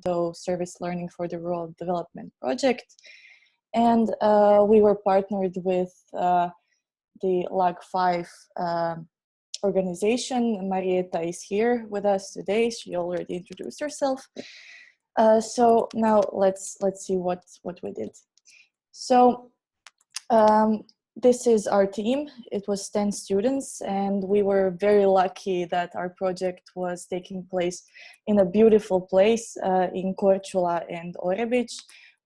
do service learning for the Rural Development Project. And we were partnered with the LAG5 organization. Marietta is here with us today. She already introduced herself. So now let's see what we did. So this is our team. It was 10 students, and we were very lucky that our project was taking place in a beautiful place in Korčula and Orebić,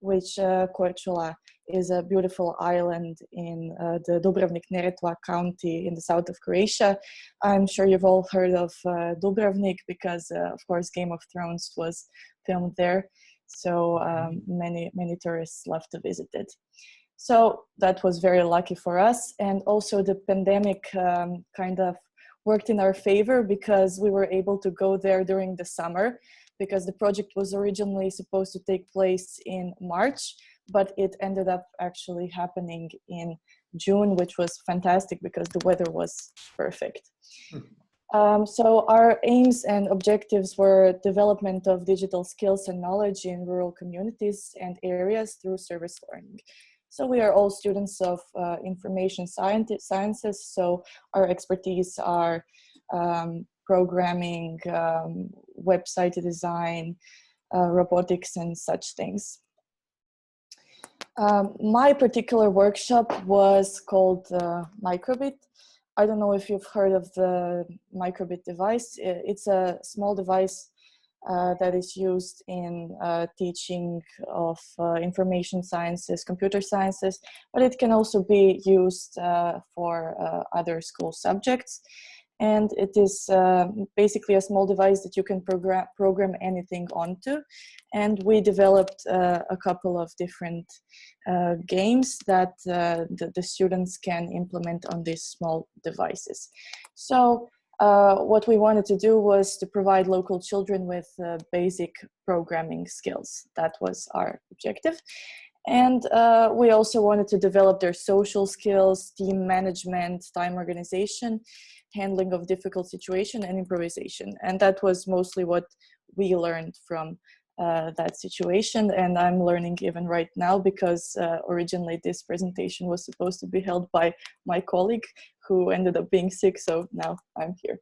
which Korčula is a beautiful island in the Dubrovnik-Neretva county in the south of Croatia. I'm sure you've all heard of Dubrovnik because, of course, Game of Thrones was filmed there. So many tourists love to visit it. So that was very lucky for us. And also the pandemic kind of worked in our favor because we were able to go there during the summer, because the project was originally supposed to take place in March, but it ended up actually happening in June, which was fantastic because the weather was perfect. So our aims and objectives were development of digital skills and knowledge in rural communities and areas through service learning. So we are all students of information sciences, so our expertise are programming, website design, robotics, and such things. My particular workshop was called Microbit. I don't know if you've heard of the Microbit device. It's a small device that is used in teaching of information sciences, computer sciences, but it can also be used for other school subjects. And it is basically a small device that you can program anything onto. And we developed a couple of different games that the students can implement on these small devices. So what we wanted to do was to provide local children with basic programming skills. That was our objective. And we also wanted to develop their social skills, team management, time organization, handling of difficult situation, and improvisation. And that was mostly what we learned from that situation. And I'm learning even right now because originally this presentation was supposed to be held by my colleague who ended up being sick. So now I'm here.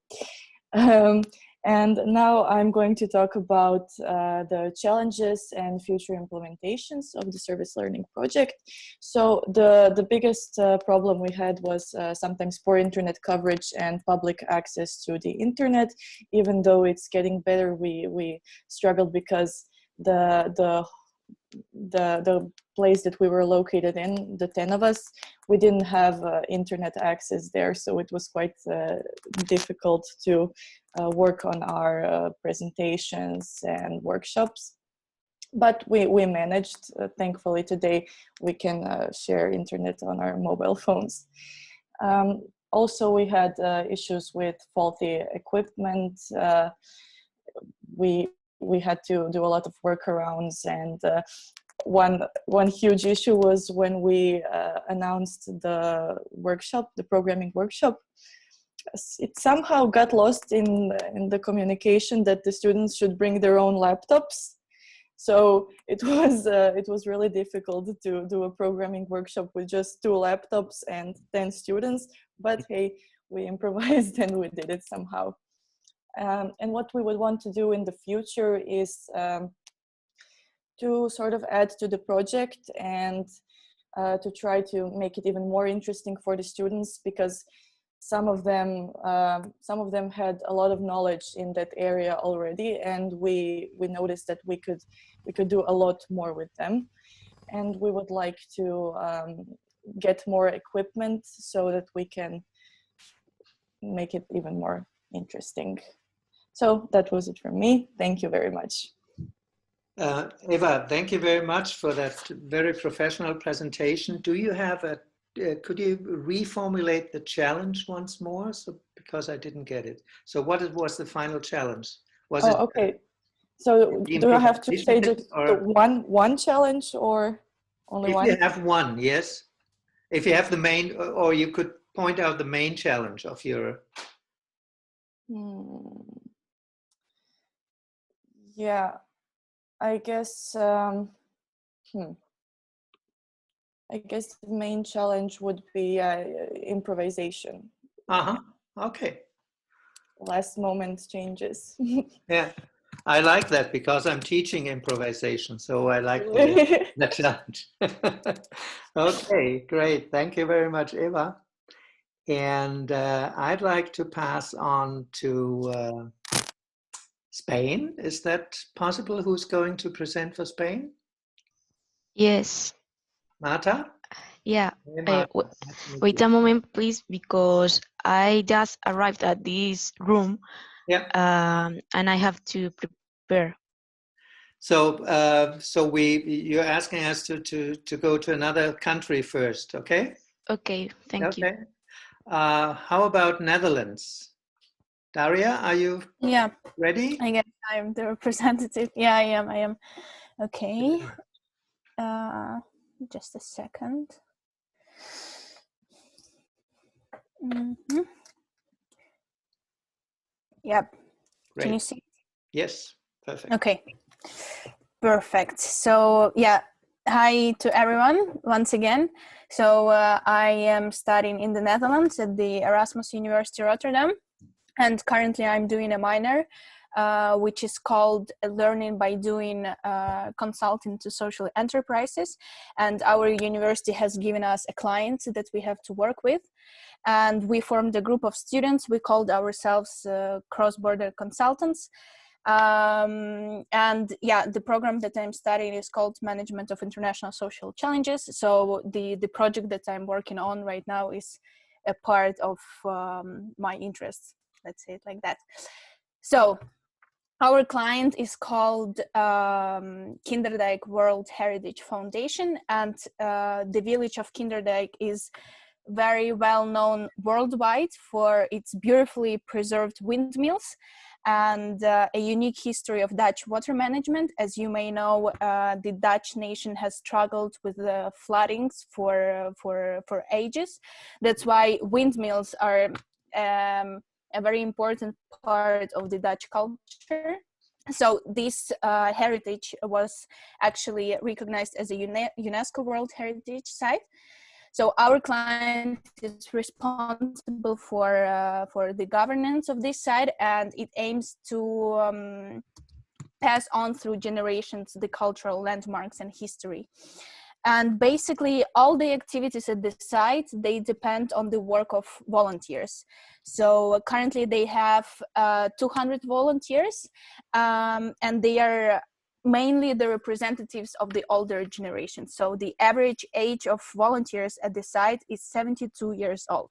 And now I'm going to talk about the challenges and future implementations of the service learning project. So the biggest problem we had was sometimes poor internet coverage and public access to the internet. Even though it's getting better, we struggled because the place that we were located in, the 10 of us, we didn't have internet access there, so it was quite difficult to work on our presentations and workshops. But we managed. Thankfully today we can share internet on our mobile phones. Also we had issues with faulty equipment. We had to do a lot of workarounds, and one huge issue was when we announced the workshop, the programming workshop. It somehow got lost in the communication that the students should bring their own laptops. So it was really difficult to do a programming workshop with just 2 laptops and 10 students. But hey, we improvised and we did it somehow. And what we would want to do in the future is to sort of add to the project and to try to make it even more interesting for the students, because some of them had a lot of knowledge in that area already, and we noticed that we could do a lot more with them. And we would like to get more equipment so that we can make it even more interesting. So that was it from me. Thank you very much. Eva, thank you very much for that very professional presentation. Do you have could you reformulate the challenge once more? So, because I didn't get it. So what was the final challenge? Was it okay. So do I have to say just one challenge or only one? If you have one, yes. If you have the main, or you could point out the main challenge of your... Yeah, I guess I guess the main challenge would be improvisation. Uh-huh. Okay. Last moment changes. Yeah. I like that because I'm teaching improvisation, so I like the challenge. Okay, great. Thank you very much, Eva. And I'd like to pass on to Spain. Is that possible? Who's going to present for Spain? Yes. Marta? Yeah. Hey, Marta. Wait, Nice to meet wait you. a moment, please, because I just arrived at this room, Yeah. and I have to prepare. So, you're asking us to go to another country first, okay? Okay, thank you. Okay. How about Netherlands? Daria, are you Yeah, ready? I guess I'm the representative. Yeah, I am. Okay. Just a second. Mm-hmm. Yep. Great. Can you see? Yes, perfect. Okay. Perfect. So yeah, hi to everyone once again. So I am studying in the Netherlands at the Erasmus University Rotterdam, and currently I'm doing a minor, which is called Learning by Doing, Consulting to Social Enterprises. And our university has given us a client that we have to work with. And we formed a group of students. We called ourselves cross-border consultants. And yeah, the program that I'm studying is called Management of International Social Challenges. So the project that I'm working on right now is a part of my interests. Let's say it like that. So our client is called Kinderdijk World Heritage Foundation, and the village of Kinderdijk is very well known worldwide for its beautifully preserved windmills and a unique history of Dutch water management. As you may know, the Dutch nation has struggled with the floodings for ages. That's why windmills are a very important part of the Dutch culture. So this heritage was actually recognized as a UNESCO World Heritage Site. So our client is responsible for the governance of this site, and it aims to pass on through generations the cultural landmarks and history. And basically all the activities at the site, they depend on the work of volunteers. So currently they have 200 volunteers, and they are mainly the representatives of the older generation. So the average age of volunteers at the site is 72 years old.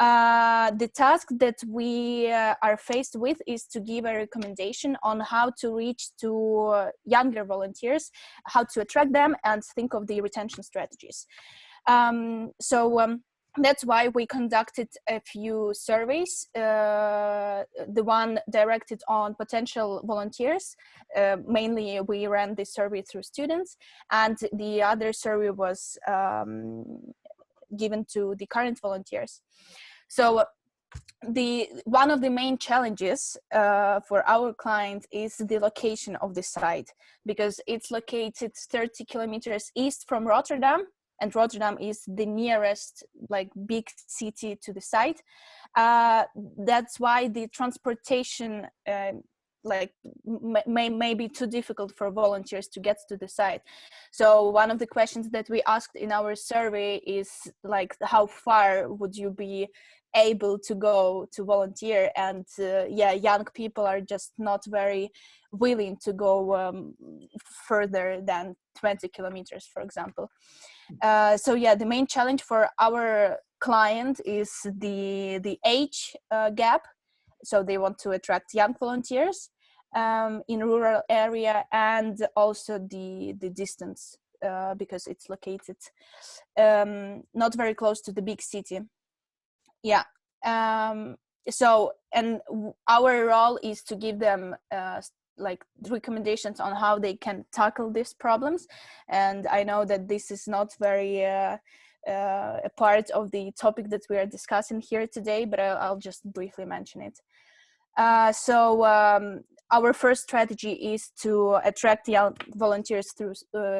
The task that we are faced with is to give a recommendation on how to reach to younger volunteers, how to attract them, and think of the retention strategies. That's why we conducted a few surveys, the one directed on potential volunteers. Mainly we ran this survey through students, and the other survey was given to the current volunteers. So one of the main challenges for our client is the location of the site, because it's located 30 kilometers east from Rotterdam, and Rotterdam is the nearest like big city to the site. That's why the transportation may be too difficult for volunteers to get to the site. So one of the questions that we asked in our survey is like, how far would you be able to go to volunteer? And young people are just not very willing to go further than 20 kilometers, for example. So the main challenge for our client is the age gap. So they want to attract young volunteers in rural area, and also the distance, because it's located not very close to the big city. So our role is to give them like recommendations on how they can tackle these problems. And I know that this is not very a part of the topic that we are discussing here today, but I'll just briefly mention it. our first strategy is to attract young volunteers through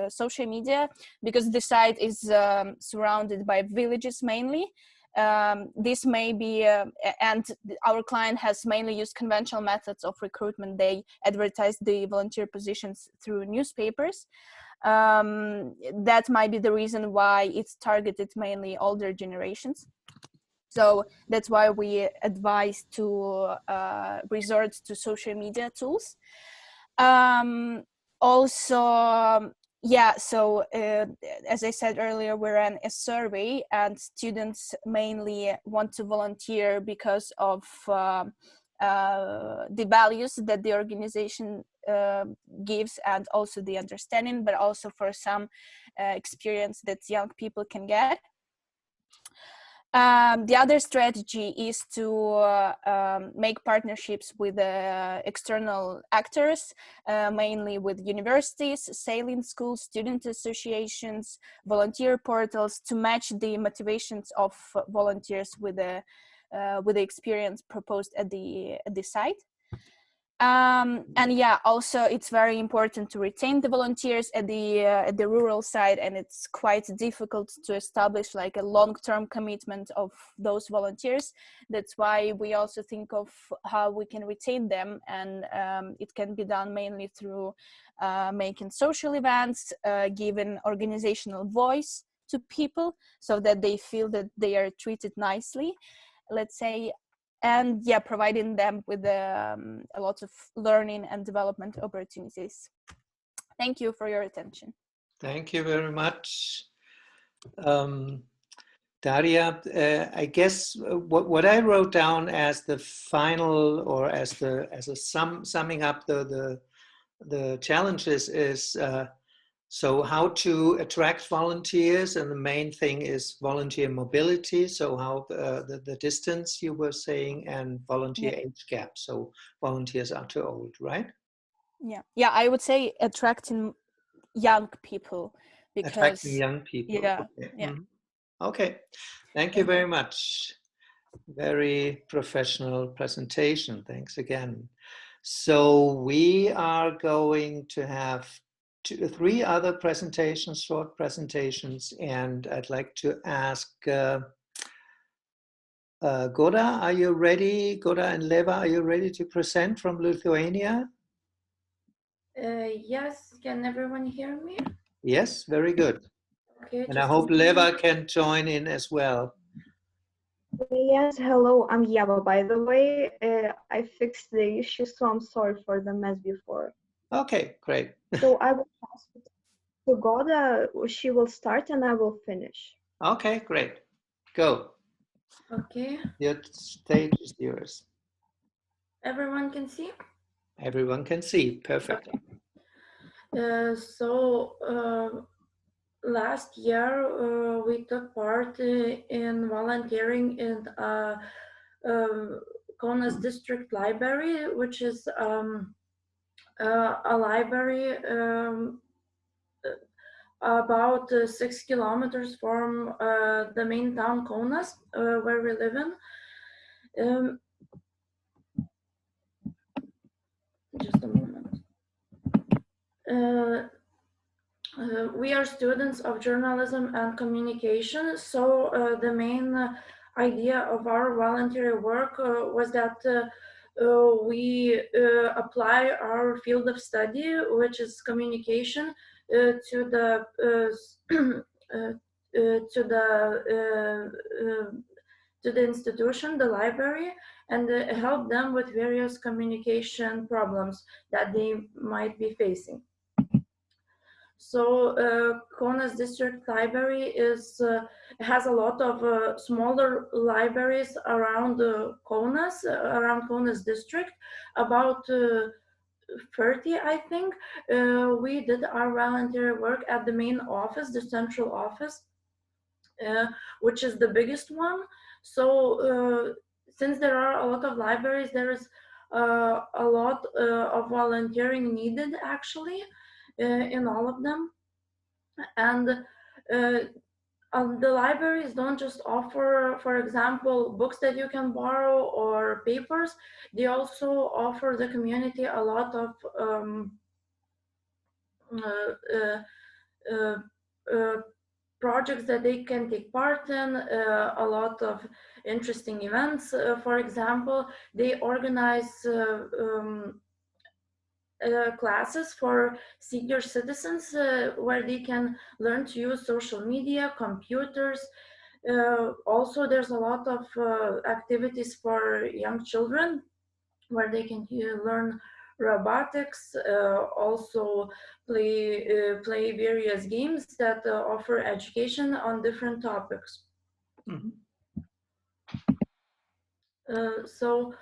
social media, because the site is surrounded by villages mainly. This may be, and our client has mainly used conventional methods of recruitment. They advertise the volunteer positions through newspapers. That might be the reason why it's targeted mainly older generations. So that's why we advise to resort to social media tools. Also, yeah, so as I said earlier, we ran a survey, and students mainly want to volunteer because of the values that the organization gives, and also the understanding, but also for some experience that young people can get. The other strategy is to make partnerships with external actors, mainly with universities, sailing schools, student associations, volunteer portals, to match the motivations of volunteers with the experience proposed at the site. And yeah, also it's very important to retain the volunteers at the rural side, and it's quite difficult to establish like a long-term commitment of those volunteers. That's why we also think of how we can retain them, and it can be done mainly through making social events, giving organizational voice to people so that they feel that they are treated nicely, let's say. And yeah, providing them with a lot of learning and development opportunities. Thank you for your attention. Thank you very much. Daria, I guess what I wrote down as the final, or as a summing up the challenges is, so how to attract volunteers, and the main thing is volunteer mobility. So how the distance you were saying, and volunteer age gap. So volunteers are too old, right? Yeah, I would say attracting young people, because attracting young people. Yeah, okay. yeah. Okay, thank you very much. Very professional presentation. Thanks again. So we are going to have three other presentations, short presentations, and I'd like to ask Goda, are you ready? Goda and Leva, are you ready to present from Lithuania? Yes, can everyone hear me? Yes, very good. Okay, and I hope Leva can join in as well. Yes, hello, I'm Yava, by the way. I fixed the issue, so I'm sorry for the mess before. Okay, great. So I will pass it to Goda. She will start and I will finish. Okay, great. Go. Okay. Your stage is yours. Everyone can see? Everyone can see. Perfect. Okay. Last year we took part in volunteering in Kaunas District Library, which is a library about 6 kilometers from the main town Kaunas, where we live in. Just a moment. We are students of journalism and communication, so the main idea of our voluntary work was that we apply our field of study, which is communication, to the institution, the library, and help them with various communication problems that they might be facing. So Kaunas District Library has a lot of smaller libraries around Kaunas District, about 30, I think. We did our voluntary work at the main office, the central office, which is the biggest one. So since there are a lot of libraries, there is a lot of volunteering needed, actually, in all of them. And The libraries don't just offer, for example, books that you can borrow or papers. They also offer the community a lot of projects that they can take part in, a lot of interesting events. For example, they organize classes for senior citizens where they can learn to use social media, computers. Also, there's a lot of activities for young children where they can learn robotics, also play various games that offer education on different topics. Mhm. So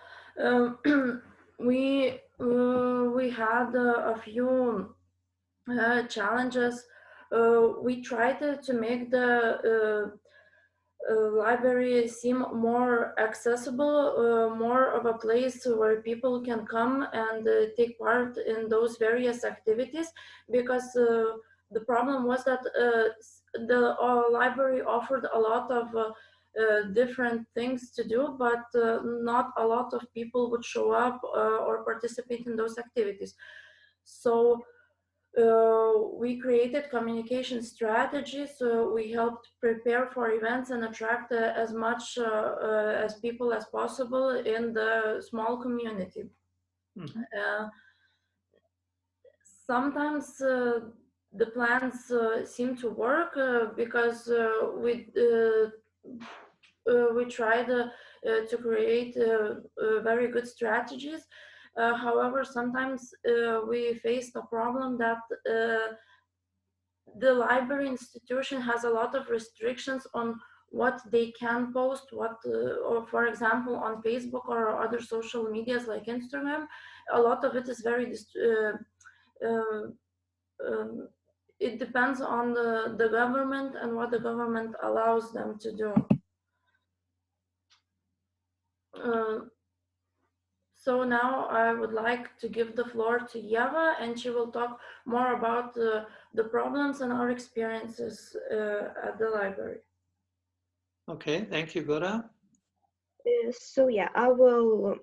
we had a few challenges. We tried to make the library seem more accessible, more of a place where people can come and take part in those various activities, because the problem was that the library offered a lot of different things to do, but not a lot of people would show up or participate in those activities. So we created communication strategies. So we helped prepare for events and attract as much as people as possible in the small community. Mhm. Sometimes the plans seem to work because we tried to create very good strategies. However, sometimes we faced a problem that the library institution has a lot of restrictions on what they can post, or for example, on Facebook or other social medias like Instagram, a lot of it is very, it depends on the government and what the government allows them to do. So now I would like to give the floor to Yeva, and she will talk more about the problems and our experiences at the library. Okay, thank you, Gora. So yeah, I will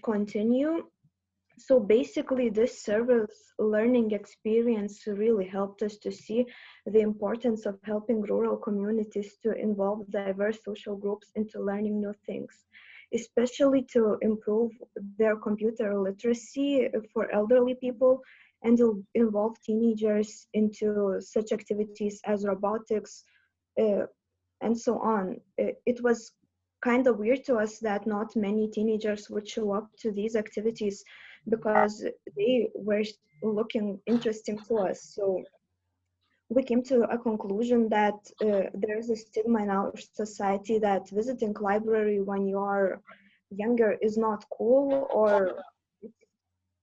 continue. So basically, this service learning experience really helped us to see the importance of helping rural communities to involve diverse social groups into learning new things, especially to improve their computer literacy for elderly people and to involve teenagers into such activities as robotics and so on. It was kind of weird to us that not many teenagers would show up to these activities because they were looking interesting to us. So we came to a conclusion that there is a stigma in our society that visiting library when you are younger is not cool or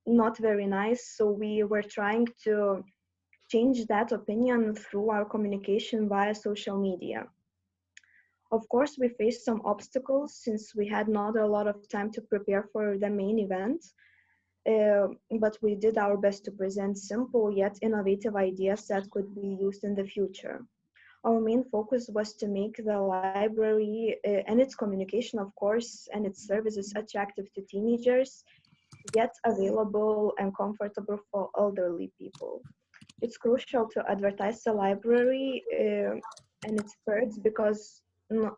not very nice. So we were trying to change that opinion through our communication via social media. Of course, we faced some obstacles since we had not a lot of time to prepare for the main event, but we did our best to present simple yet innovative ideas that could be used in the future. Our main focus was to make the library and its communication, of course, and its services attractive to teenagers, yet available and comfortable for elderly people. It's crucial to advertise the library and its perks because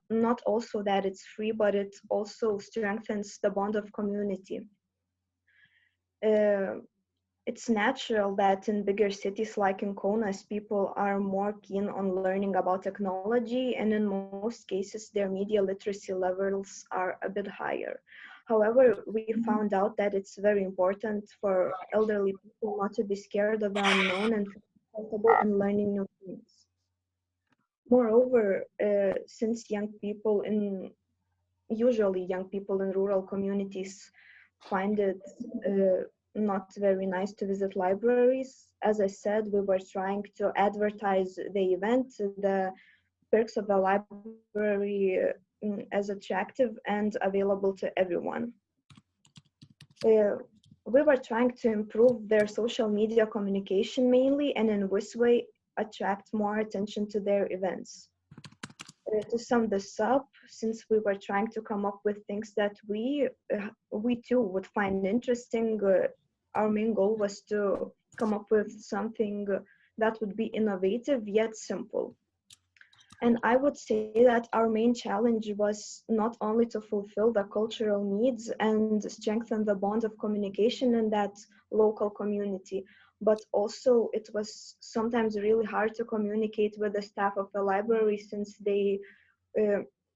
not also that it's free, but it also strengthens the bond of community. It's natural that in bigger cities like in Kaunas, people are more keen on learning about technology, and in most cases, their media literacy levels are a bit higher. However, we found out that it's very important for elderly people not to be scared of the unknown and feel comfortable in learning new things. Moreover, since usually young people in rural communities find it not very nice to visit libraries. As I said, we were trying to advertise the event, the perks of the library as attractive and available to everyone. We were trying to improve their social media communication mainly, and in this way attract more attention to their events. to sum this up, since we were trying to come up with things that we too would find interesting, our main goal was to come up with something that would be innovative yet simple. And I would say that our main challenge was not only to fulfill the cultural needs and strengthen the bond of communication in that local community, but also it was sometimes really hard to communicate with the staff of the library, since they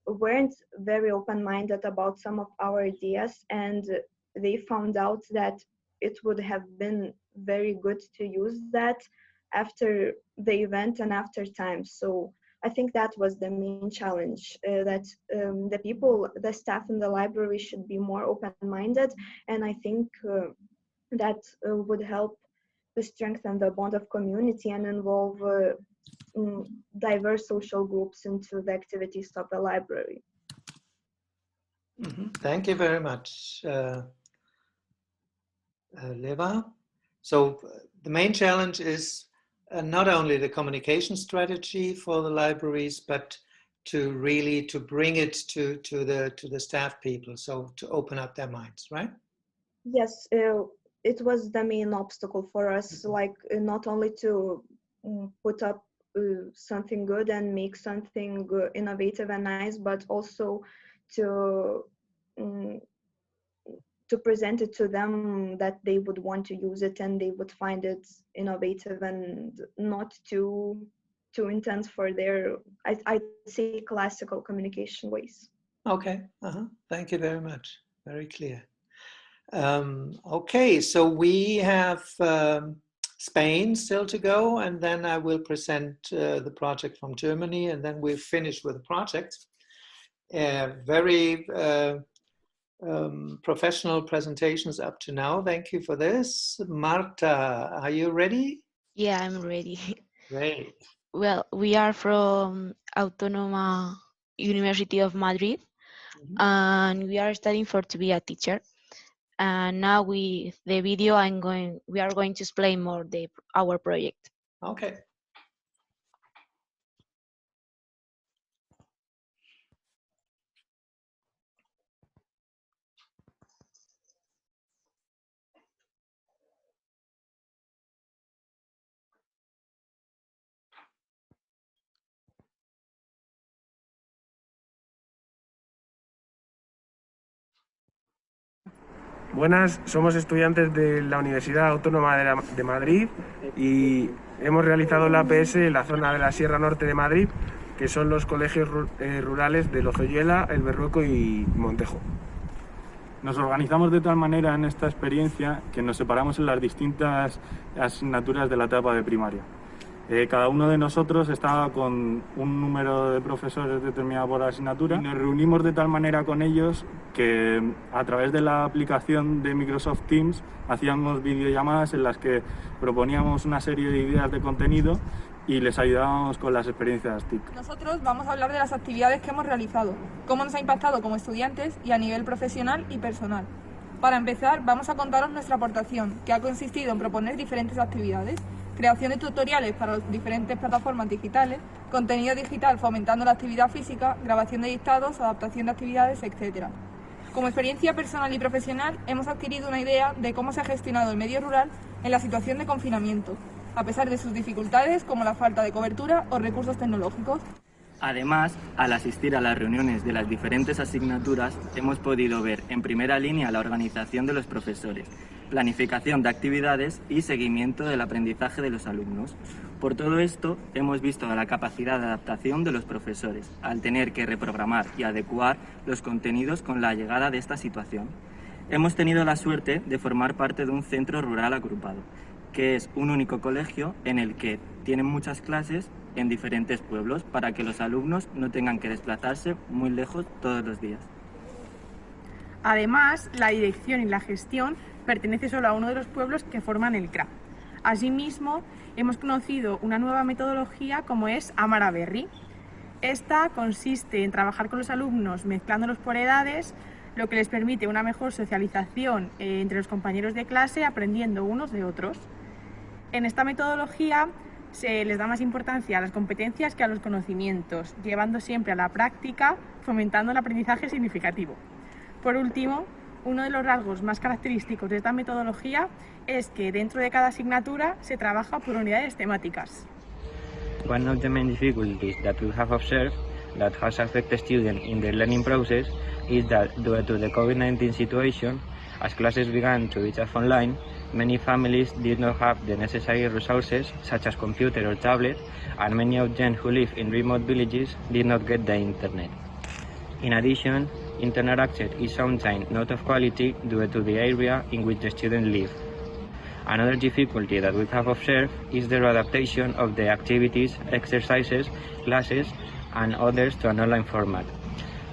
weren't very open-minded about some of our ideas, and they found out that it would have been very good to use that after the event and after time. So I think that was the main challenge, that the staff in the library should be more open-minded, and I think that would help to strengthen the bond of community and involve diverse social groups into the activities of the library. Thank you very much, Leva. So the main challenge is not only the communication strategy for the libraries, but to really bring it to the staff people, so to open up their minds, right? Yes, it was the main obstacle for us, like not only to put up something good and make something innovative and nice, but also to present it to them that they would want to use it and they would find it innovative and not too intense for their, I'd say, classical communication ways. Okay, thank you very much. Very clear. Okay, so we have Spain still to go, and then I will present the project from Germany, and then we'll finish with the project. Very professional presentations up to now. Thank you for this. Marta, are you ready? Yeah, I'm ready. Great. Well, we are from Autónoma University of Madrid, and we are studying to be a teacher. And now with the video, we are going to explain more our project. Okay. Buenas, somos estudiantes de la Universidad Autónoma de Madrid y hemos realizado la APS en la zona de la Sierra Norte de Madrid, que son los colegios rurales de Lozoyuela, El Berrueco y Montejo. Nos organizamos de tal manera en esta experiencia que nos separamos en las distintas asignaturas de la etapa de primaria. Cada uno de nosotros estaba con un número de profesores determinado por asignatura y nos reunimos de tal manera con ellos que a través de la aplicación de Microsoft Teams hacíamos videollamadas en las que proponíamos una serie de ideas de contenido y les ayudábamos con las experiencias TIC. Nosotros vamos a hablar de las actividades que hemos realizado, cómo nos ha impactado como estudiantes y a nivel profesional y personal. Para empezar, vamos a contaros nuestra aportación, que ha consistido en proponer diferentes actividades, creación de tutoriales para las diferentes plataformas digitales, contenido digital fomentando la actividad física, grabación de dictados, adaptación de actividades, etc. Como experiencia personal y profesional, hemos adquirido una idea de cómo se ha gestionado el medio rural en la situación de confinamiento, a pesar de sus dificultades como la falta de cobertura o recursos tecnológicos. Además, al asistir a las reuniones de las diferentes asignaturas, hemos podido ver en primera línea la organización de los profesores, planificación de actividades y seguimiento del aprendizaje de los alumnos. Por todo esto, hemos visto la capacidad de adaptación de los profesores, al tener que reprogramar y adecuar los contenidos con la llegada de esta situación. Hemos tenido la suerte de formar parte de un centro rural agrupado, que es un único colegio en el que tienen muchas clases en diferentes pueblos para que los alumnos no tengan que desplazarse muy lejos todos los días. Además, la dirección y la gestión pertenece solo a uno de los pueblos que forman el CRA. Asimismo, hemos conocido una nueva metodología como es Amaraberri. Esta consiste en trabajar con los alumnos mezclándolos por edades, lo que les permite una mejor socialización entre los compañeros de clase, aprendiendo unos de otros. En esta metodología se les da más importancia a las competencias que a los conocimientos, llevando siempre a la práctica, fomentando el aprendizaje significativo. Por último, uno de los rasgos más característicos de esta metodología es que dentro de cada asignatura se trabaja por unidades temáticas. One of the main difficulties that we have observed that has affected students in their learning process is that due to the COVID-19 situation, as classes began to be taught online, many families did not have the necessary resources such as computer or tablet, and many of them who live in remote villages did not get the internet. In addition, internet access is sometimes not of quality due to the area in which the students live. Another difficulty that we have observed is the adaptation of the activities, exercises, classes, and others to an online format.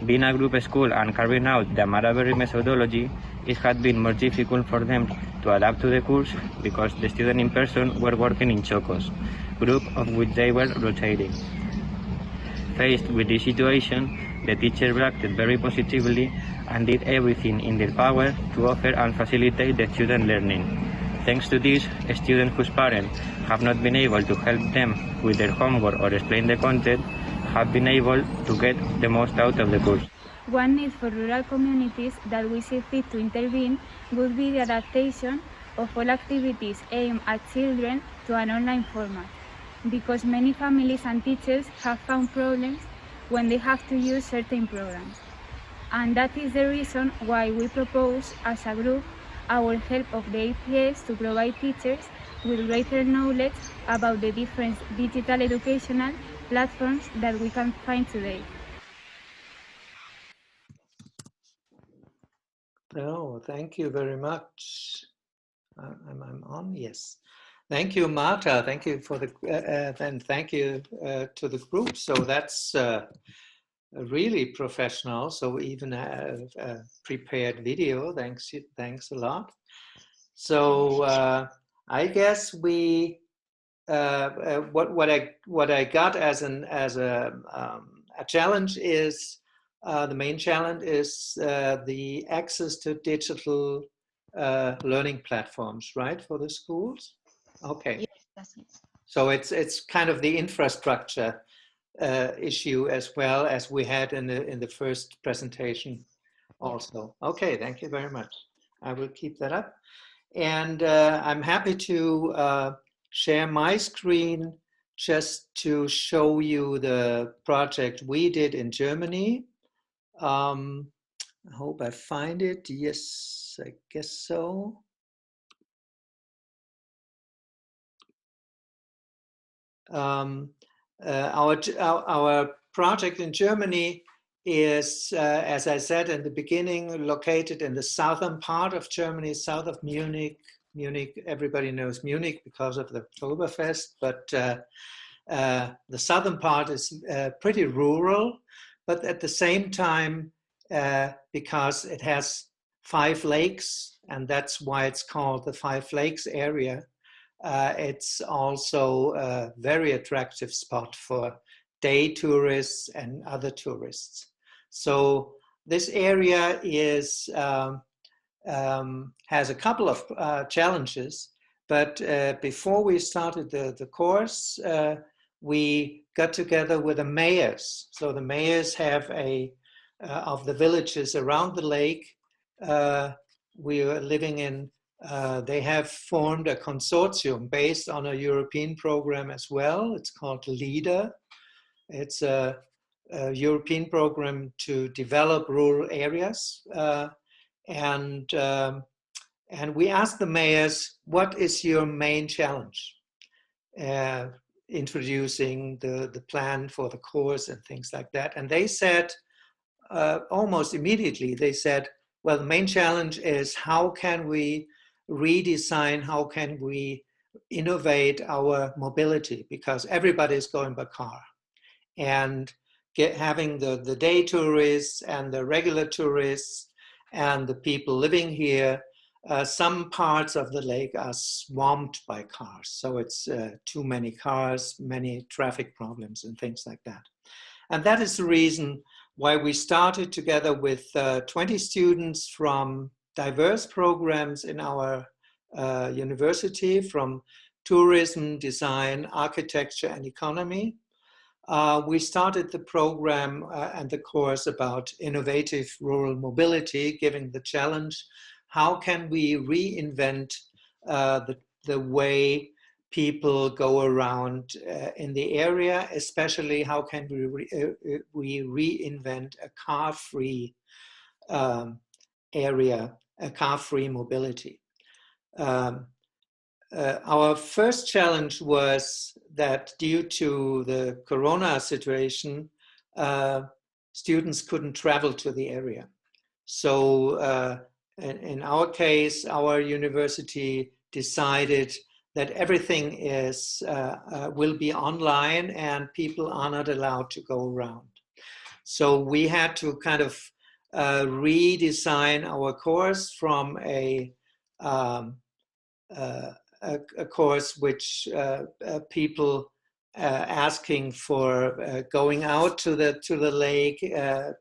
Being a group school and carrying out the Maraberry methodology, it had been more difficult for them to adapt to the course because the students in person were working in chocos, group of which they were rotating. Faced with this situation, the teachers reacted very positively and did everything in their power to offer and facilitate the student learning. Thanks to this, students whose parents have not been able to help them with their homework or explain the content have been able to get the most out of the course. One need for rural communities that we see fit to intervene would be the adaptation of all activities aimed at children to an online format, because many families and teachers have found problems when they have to use certain programs. And that is the reason why we propose as a group our help of the APS to provide teachers with greater knowledge about the different digital educational platforms that we can find today. Oh, thank you very much. I'm on, yes. Thank you, Marta. Thank you for the, and thank you to the group. So that's really professional. So even a prepared video. Thanks a lot. So I guess we what I got as a challenge is the main challenge is the access to digital learning platforms, right, for the schools. Okay. Yes, that's it. So it's kind of the infrastructure issue as well as we had in the first presentation also. Okay, thank you very much. I will keep that up. And I'm happy to share my screen just to show you the project we did in Germany. I hope I find it. Yes, I guess so. Our project in Germany is, as I said in the beginning, located in the southern part of Germany, south of Munich. Munich, everybody knows Munich because of the Oktoberfest, but the southern part is pretty rural, but at the same time, because it has 5 lakes, and that's why it's called the 5 Lakes area, it's also a very attractive spot for day tourists and other tourists. So this area is has a couple of challenges, but before we started the course, we got together with the mayors. So the mayors have of the villages around the lake. We are living in, they have formed a consortium based on a European program as well. It's called LEADER. It's a European program to develop rural areas. And we asked the mayors, what is your main challenge? Introducing the plan for the course and things like that. And they said, almost immediately, they said, well, the main challenge is how can we redesign, how can we innovate our mobility? Because everybody is going by car. And having the day tourists and the regular tourists and the people living here, some parts of the lake are swamped by cars. So it's too many cars, many traffic problems and things like that. And that is the reason why we started together with 20 students from diverse programs in our university, from tourism, design, architecture, and economy. We started the program and the course about innovative rural mobility, giving the challenge, how can we reinvent the way people go around in the area, especially how can we reinvent a car-free area, a car-free mobility. Our first challenge was that due to the Corona situation, students couldn't travel to the area. So in our case, our university decided that everything will be online and people are not allowed to go around. So we had to kind of redesign our course from a course which people asking for going out to the lake,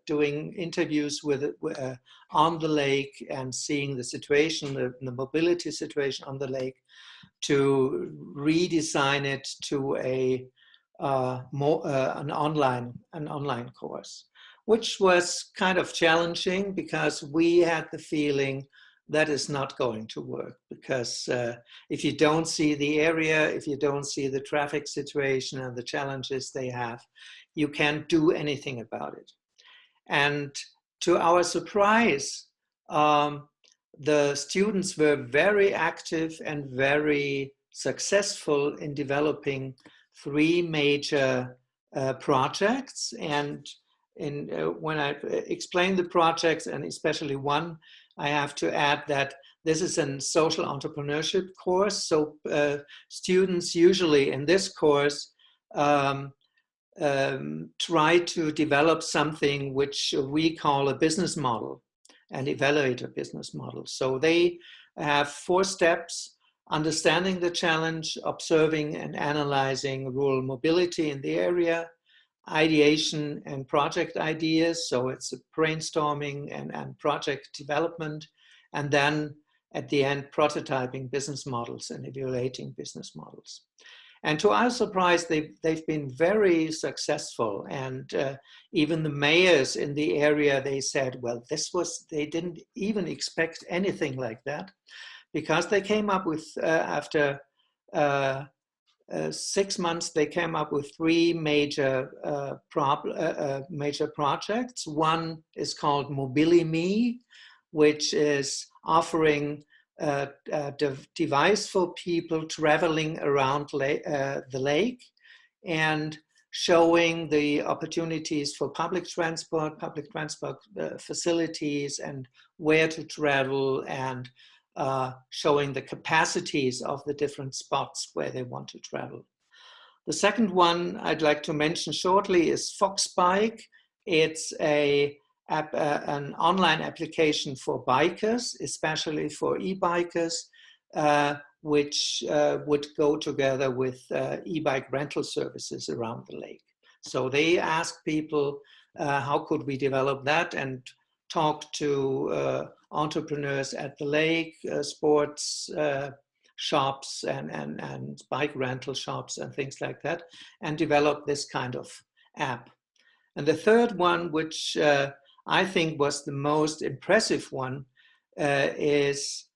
doing interviews with on the lake and seeing the situation, the mobility situation on the lake, to redesign it to an online course, which was kind of challenging because we had the feeling that is not going to work, because if you don't see the area, if you don't see the traffic situation and the challenges they have, you can't do anything about it. And to our surprise, the students were very active and very successful in developing 3 major projects. And when I explain the projects, and especially one, I have to add that this is a social entrepreneurship course. So students usually in this course try to develop something which we call a business model and evaluate a business model. So they have 4 steps: understanding the challenge, observing and analyzing rural mobility in the area, ideation and project ideas, so it's a brainstorming and project development, and then at the end prototyping business models and evaluating business models. And to our surprise, they've been very successful, and even the mayors in the area, they said, well, they didn't even expect anything like that, because they came up with, after 6 months, they came up with 3 major projects. One is called MobiliMe, which is offering a device for people traveling around the lake and showing the opportunities for public transport facilities and where to travel, and showing the capacities of the different spots where they want to travel. The second one I'd like to mention shortly is FoxBike. It's an online application for bikers, especially for e-bikers, which would go together with e-bike rental services around the lake. So they asked people, how could we develop that, and talk to entrepreneurs at the lake, sports shops and bike rental shops and things like that, and develop this kind of app. And the third one, which I think was the most impressive one, is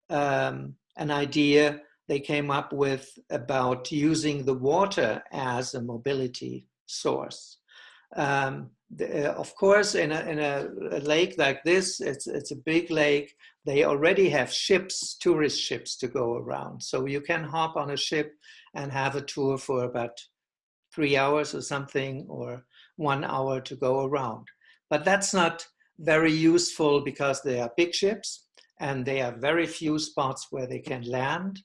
an idea they came up with about using the water as a mobility source. Of course, in a lake like this, it's a big lake. They already have ships, tourist ships, to go around. So you can hop on a ship and have a tour for about 3 hours or something, or 1 hour to go around. But that's not very useful because they are big ships and they have very few spots where they can land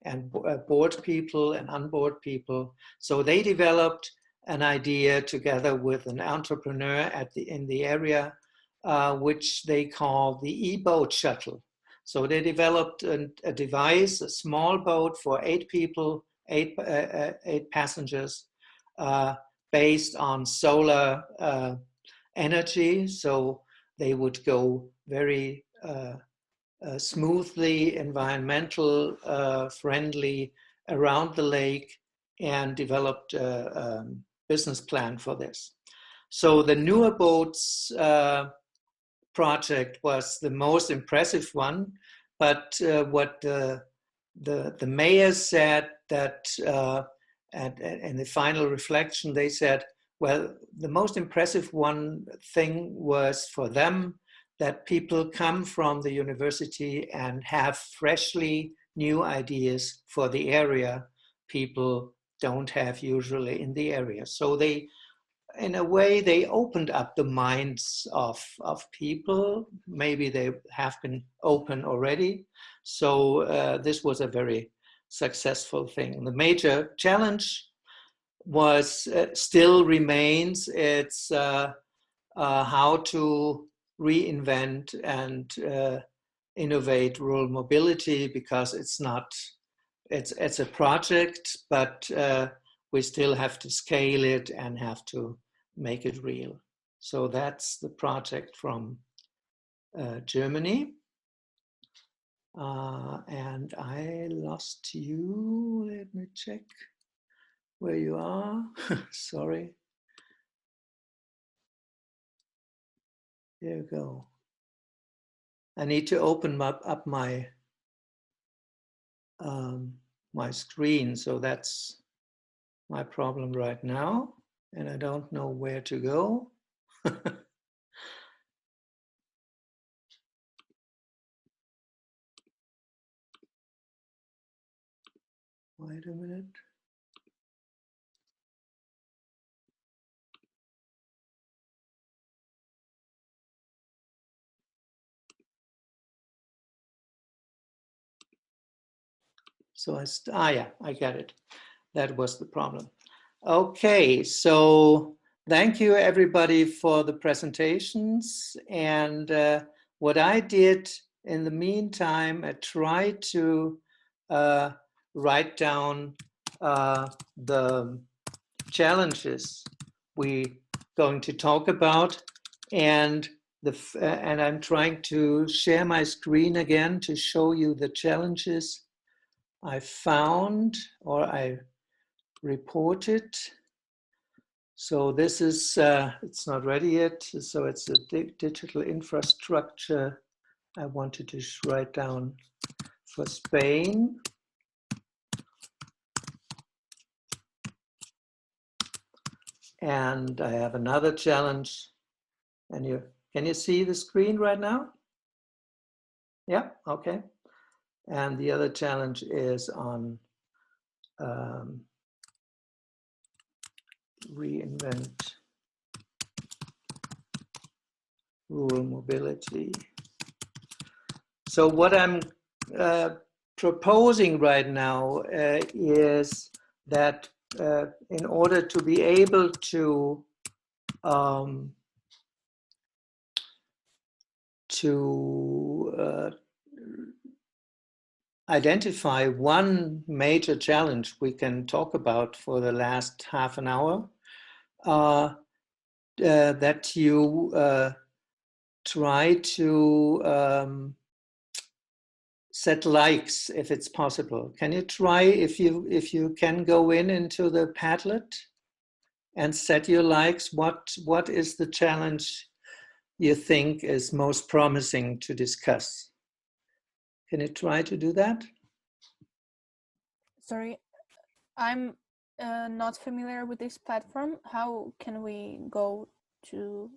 and board people and unboard people. So they developed an idea together with an entrepreneur in the area, which they call the e-boat Shuttle. So they developed a device, a small boat for 8 people, 8 passengers, based on solar energy. So they would go very smoothly, environmental friendly around the lake and developed a business plan for this. So the newer boats project was the most impressive one, but what the mayor said that, and the final reflection, they said, well, the most impressive one thing was for them that people come from the university and have freshly new ideas for the area people don't have usually in the area. So they, in a way, they opened up the minds of people. Maybe they have been open already. So this was a very successful thing. The major challenge was still remains. It's how to reinvent and innovate rural mobility, because it's not, it's a project, but we still have to scale it and have to make it real. So that's the project from Germany. And I lost you. Let me check where you are. Sorry. There you go. I need to open up my my screen, so that's my problem right now, and I don't know where to go. Wait a minute. So yeah, I get it. That was the problem. Okay, so thank you everybody for the presentations. And what I did in the meantime, I tried to write down the challenges we're going to talk about, and I'm trying to share my screen again to show you the challenges I found or I reported. So this is, it's not ready yet. So it's a digital infrastructure I wanted to write down for Spain. And I have another challenge. And can you see the screen right now? Yeah, okay. And the other challenge is on reinvent rural mobility. So what I'm proposing right now is that in order to be able to identify one major challenge we can talk about for the last half an hour, that you try to set likes if it's possible. Can you try, if you can go into the Padlet and set your likes? What is the challenge you think is most promising to discuss? Can you try to do that? Sorry, I'm not familiar with this platform. How can we go to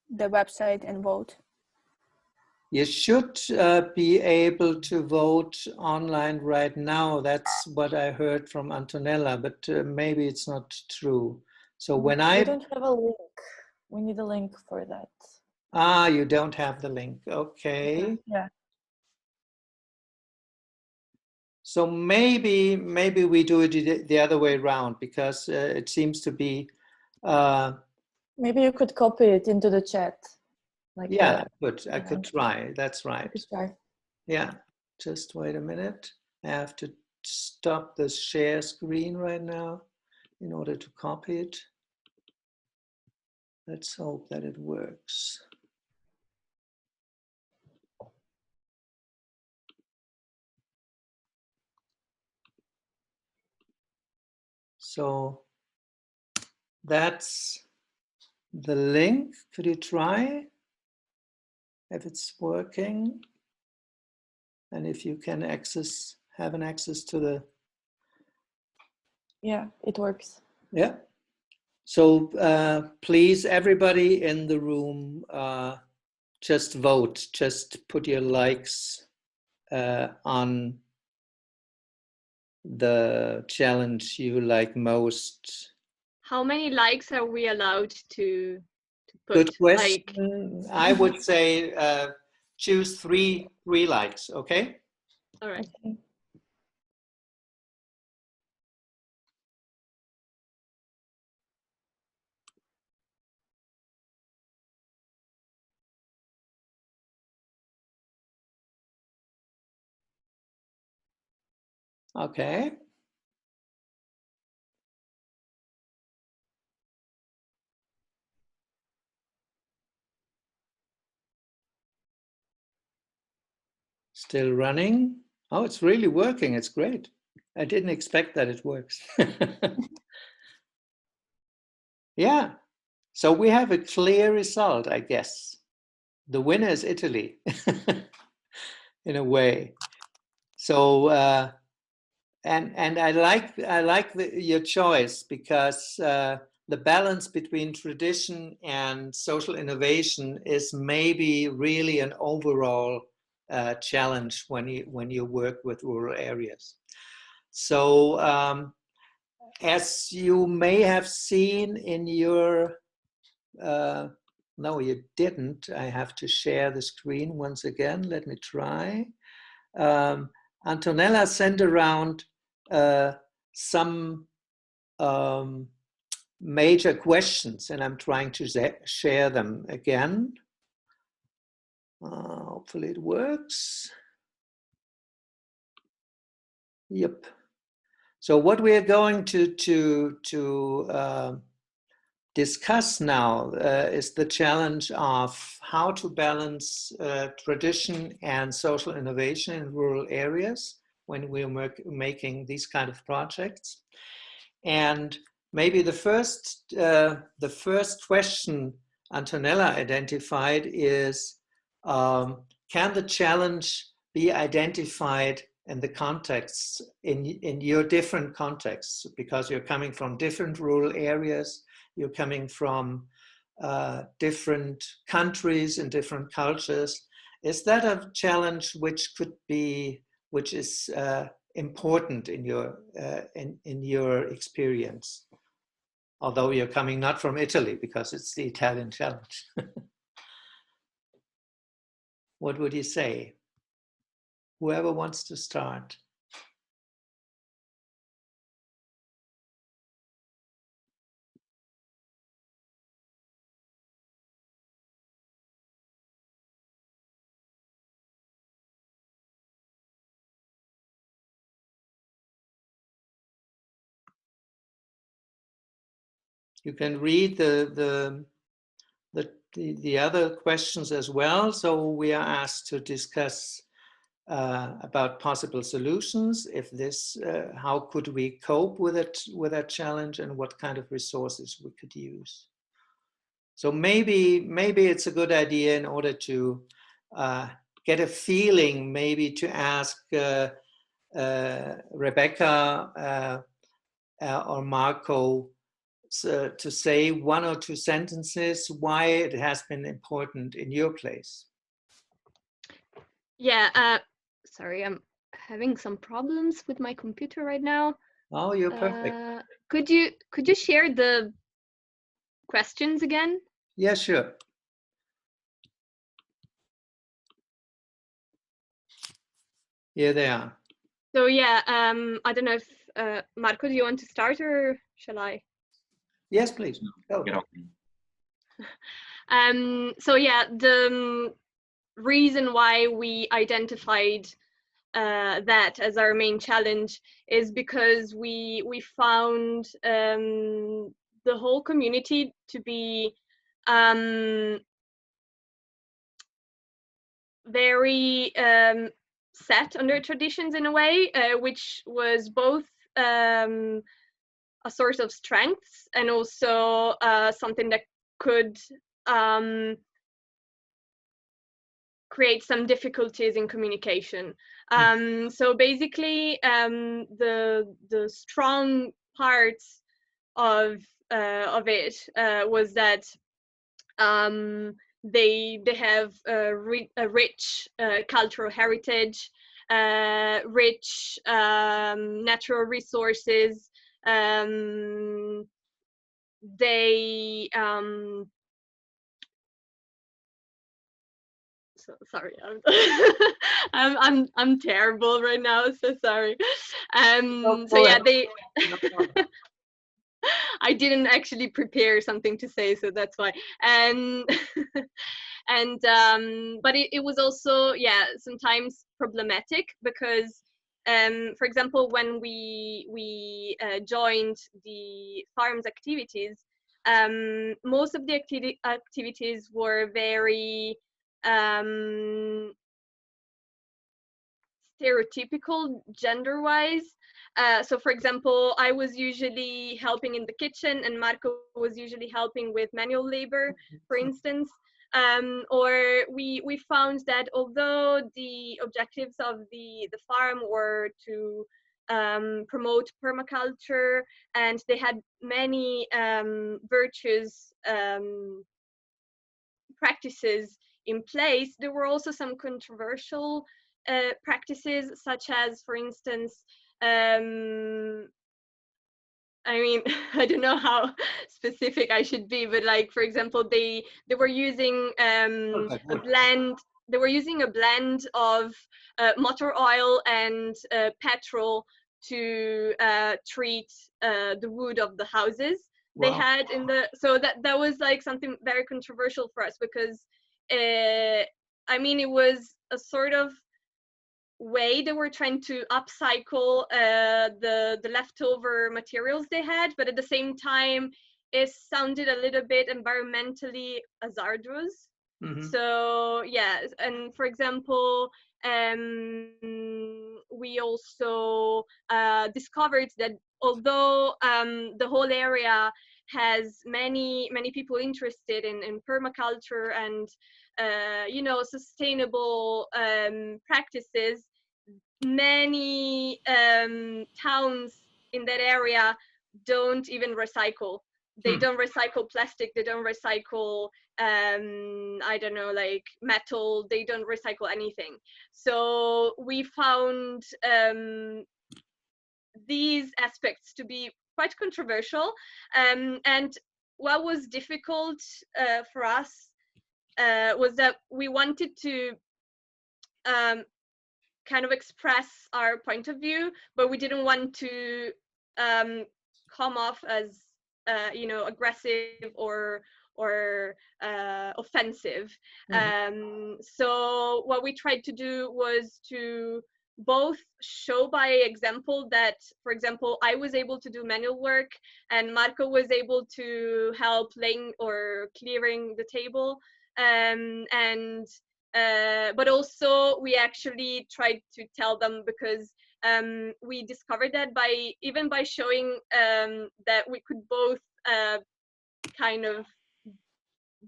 the website and vote? You should be able to vote online right now. That's what I heard from Antonella, but maybe it's not true. So when we don't have a link. We need a link for that. Ah, you don't have the link. Okay. Yeah. So maybe we do it the other way around, because it seems to be. Maybe you could copy it into the chat. Like yeah, I could try. That's right. Try. Yeah, just wait a minute. I have to stop the share screen right now in order to copy it. Let's hope that it works. So that's the link. Could you try if it's working? And if you can have an access to the... Yeah, it works. Yeah. So please, everybody in the room, just vote. Just put your likes on the challenge you like most. How many likes are we allowed to put? Good question. Like... I would say choose three likes, okay? All right. Okay. Okay. Still running. Oh, it's really working. It's great. I didn't expect that it works. Yeah. So we have a clear result, I guess. The winner is Italy, in a way. So, and I like your choice, because the balance between tradition and social innovation is maybe really an overall challenge when you work with rural areas. So as you may have seen in your no, you didn't. I have to share the screen once again. Let me try. Antonella sent around some major questions, and I'm trying to share them again. Hopefully it works. Yep. So what we are going to discuss now is the challenge of how to balance tradition and social innovation in rural areas when we're making these kind of projects. And maybe the first question Antonella identified is, can the challenge be identified in the contexts, in your different contexts, because you're coming from different rural areas, you're coming from different countries and different cultures. Is that a challenge which is important in your experience? Although you're coming not from Italy, because it's the Italian challenge. What would you say? Whoever wants to start. You can read the other questions as well. So we are asked to discuss about possible solutions. If this, how could we cope with that challenge, and what kind of resources we could use. So maybe it's a good idea, in order to get a feeling, maybe to ask Rebecca or Marco to say one or two sentences why it has been important in your place. Yeah, sorry, I'm having some problems with my computer right now. Oh, you're perfect. Could you share the questions again? Yeah, sure. Here they are. So yeah, I don't know if Marco, do you want to start, or shall I? Yes, please. Go. So yeah, the reason why we identified that as our main challenge is because we found the whole community to be very set on their traditions in a way, which was both a source of strengths and also something that could create some difficulties in communication. So basically, the strong parts of it was that they have a rich cultural heritage, rich natural resources. They so sorry, I'm terrible right now, so sorry. So yeah, they I didn't actually prepare something to say, so that's why. And but it was also, yeah, sometimes problematic because for example, when we joined the farm's activities, most of the activities were very stereotypical gender-wise. So for example, I was usually helping in the kitchen and Marco was usually helping with manual labor, for instance. Or we found that although the objectives of the farm were to promote permaculture and they had many virtuous practices in place, there were also some controversial practices, such as, for instance, I mean, I don't know how specific I should be, but like, for example, they were using a blend. They were using a blend of motor oil and petrol to treat the wood of the houses. Wow. They had in the, so that was like something very controversial for us because I mean, it was a sort of way they were trying to upcycle the leftover materials they had, but at the same time it sounded a little bit environmentally hazardous. So yeah, and for example, we also discovered that although the whole area has many people interested in permaculture and you know, sustainable practices, many towns in that area don't even recycle. They don't recycle plastic, they don't recycle I don't know, like metal, they don't recycle anything. So we found these aspects to be quite controversial, and what was difficult for us was that we wanted to kind of express our point of view, but we didn't want to come off as you know, aggressive or offensive. So what we tried to do was to both show by example that, for example, I was able to do manual work and Marco was able to help laying or clearing the table, but also we actually tried to tell them, because we discovered that even by showing that we could both kind of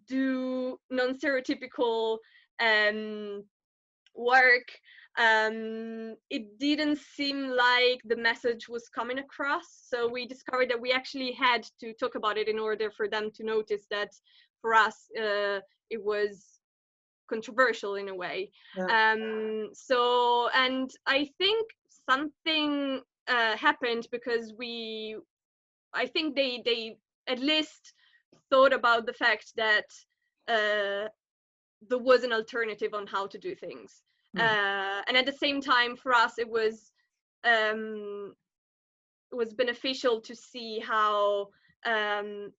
do non-stereotypical work, it didn't seem like the message was coming across. So we discovered that we actually had to talk about it in order for them to notice that for us it was controversial in a way. Yeah. So, and I think something happened because I think they at least thought about the fact that there was an alternative on how to do things. And at the same time, for us, it was beneficial to see how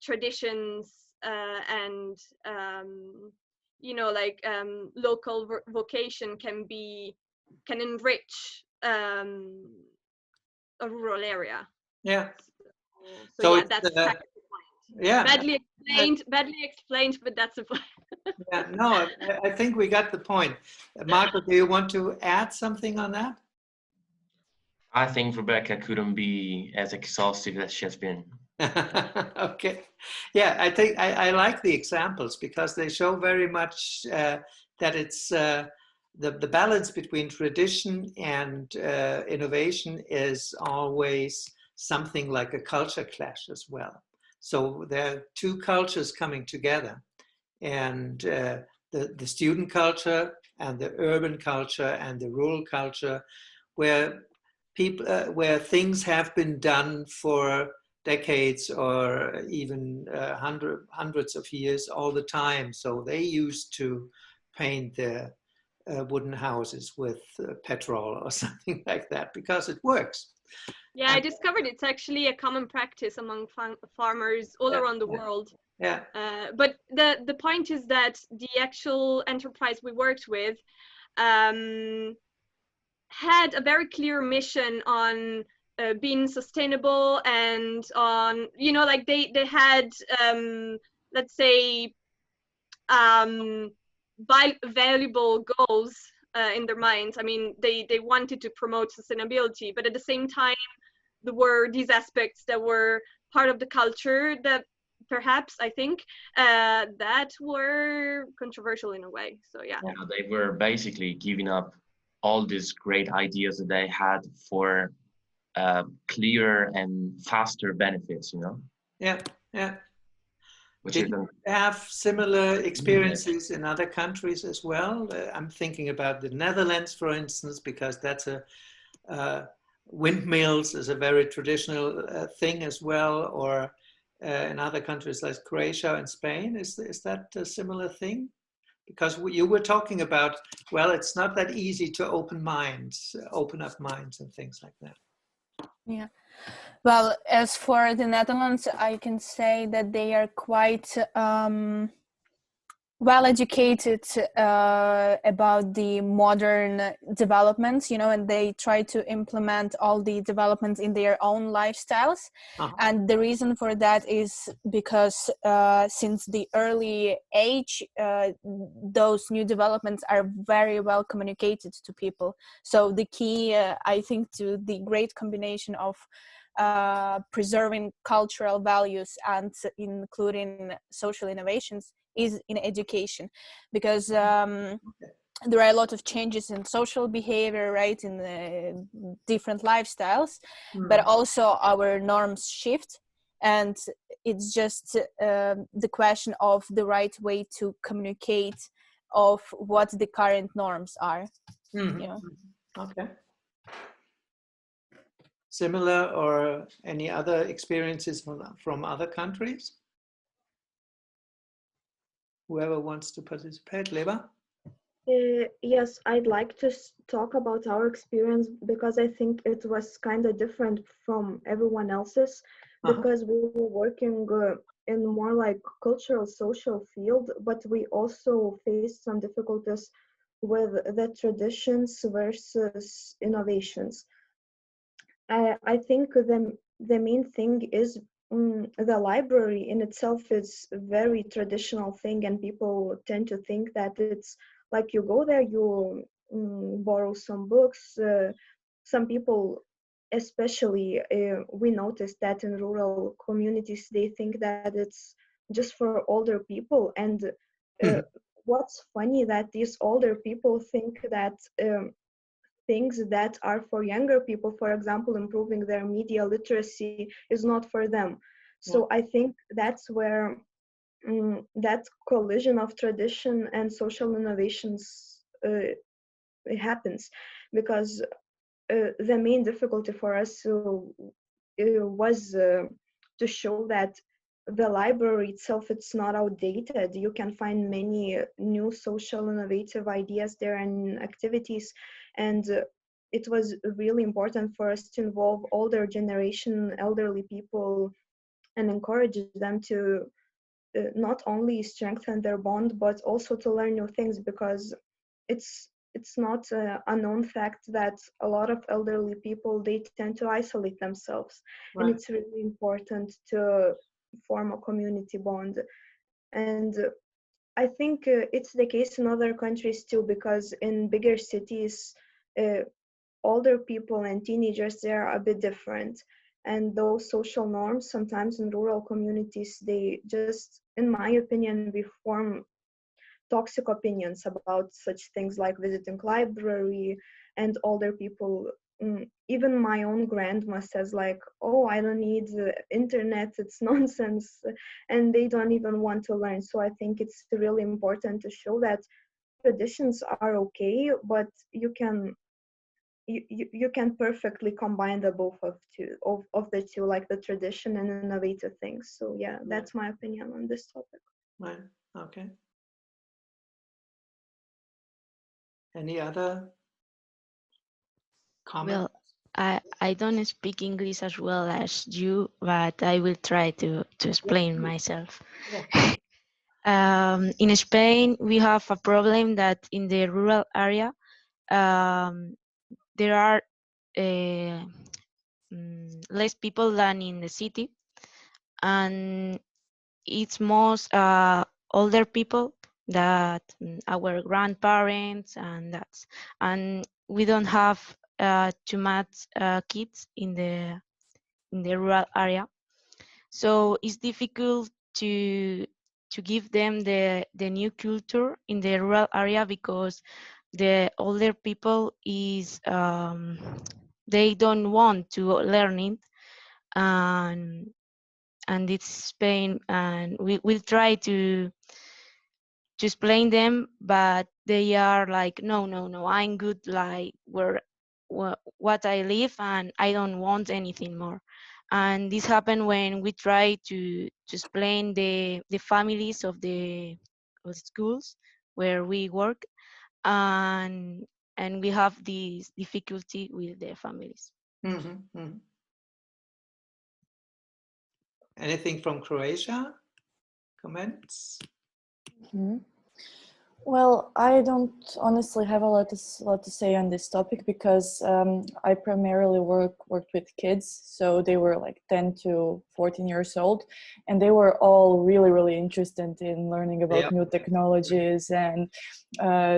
traditions and you know, like local vocation can enrich a rural area. Yeah. So yeah, that's the point. Yeah. Badly explained, but that's the point. Yeah, no, I think we got the point. Marco, do you want to add something on that? I think Rebecca couldn't be as exhaustive as she has been. Okay. Yeah, I think I like the examples because they show very much that it's the balance between tradition and innovation is always something like a culture clash as well. So there are two cultures coming together, and the student culture and the urban culture and the rural culture, where people where things have been done for decades or even hundreds of years all the time. So they used to paint their wooden houses with petrol or something like that because it works. Yeah, I discovered it's actually a common practice among farmers all around the world. Yeah. But the point is that the actual enterprise we worked with had a very clear mission on being sustainable and on, you know, like they had, let's say, valuable goals in their minds. I mean, they wanted to promote sustainability, but at the same time, there were these aspects that were part of the culture that perhaps I think that were controversial in a way. So yeah. Yeah, they were basically giving up all these great ideas that they had for clearer and faster benefits, you know? Yeah, yeah. Which Did you have similar experiences in other countries as well? I'm thinking about the Netherlands, for instance, because that's windmills is a very traditional thing as well, or in other countries like Croatia and Spain. Is that a similar thing? Because you were talking about, well, it's not that easy to open up minds and things like that. Yeah. Well, as for the Netherlands, I can say that they are quite well educated about the modern developments, you know, and they try to implement all the developments in their own lifestyles. And the reason for that is because since the early age, those new developments are very well communicated to people. So the key, I think, to the great combination of preserving cultural values and including social innovations is in education, because there are a lot of changes in social behavior, right, in the different lifestyles, but also our norms shift, and it's just the question of the right way to communicate of what the current norms are. You know? Okay. Similar or any other experiences from other countries? Whoever wants to participate, Leva? Yes, I'd like to talk about our experience because I think it was kind of different from everyone else's, because we were working in more like cultural social field, but we also faced some difficulties with the traditions versus innovations. I think the main thing is the library in itself is a very traditional thing, and people tend to think that it's like you go there, you borrow some books. Some people, especially, we noticed that in rural communities, they think that it's just for older people. And what's funny that these older people think that things that are for younger people, for example, improving their media literacy, is not for them. So I think that's where that collision of tradition and social innovations happens, because the main difficulty for us was to show that the library itself, it's not outdated. You can find many new social innovative ideas there and activities, and it was really important for us to involve older generation, elderly people, and encourage them to not only strengthen their bond but also to learn new things, because it's not a known fact that a lot of elderly people, they tend to isolate themselves. Right. And it's really important to form a community bond. And I think it's the case in other countries too, because in bigger cities older people and teenagers, they are a bit different. And those social norms sometimes in rural communities, they just, in my opinion, we form toxic opinions about such things like visiting library. And older people, even my own grandma says like, oh, I don't need the internet, it's nonsense, and they don't even want to learn. So I think it's really important to show that traditions are okay, but you can perfectly combine the both of the two, like the tradition and innovative things. So yeah, that's my opinion on this topic. Right. Okay. Any other comments? Well, I don't speak English as well as you, but I will try to explain myself. Yeah. In Spain, we have a problem that in the rural area, there are less people than in the city, and it's most older people that our grandparents and we don't have too much kids in the rural area, so it's difficult to give them the new culture in the rural area, because the older people is they don't want to learn it, and it's Spain, and we will try to explain them, but they are like, no, I'm good like what I live, and I don't want anything more. And this happened when we try to explain the families of the schools where we work, and we have this difficulty with the families. Anything from Croatia? Comments? Well, I don't honestly have a lot to say on this topic, because I primarily worked with kids, so they were like 10 to 14 years old, and they were all really interested in learning about new technologies, and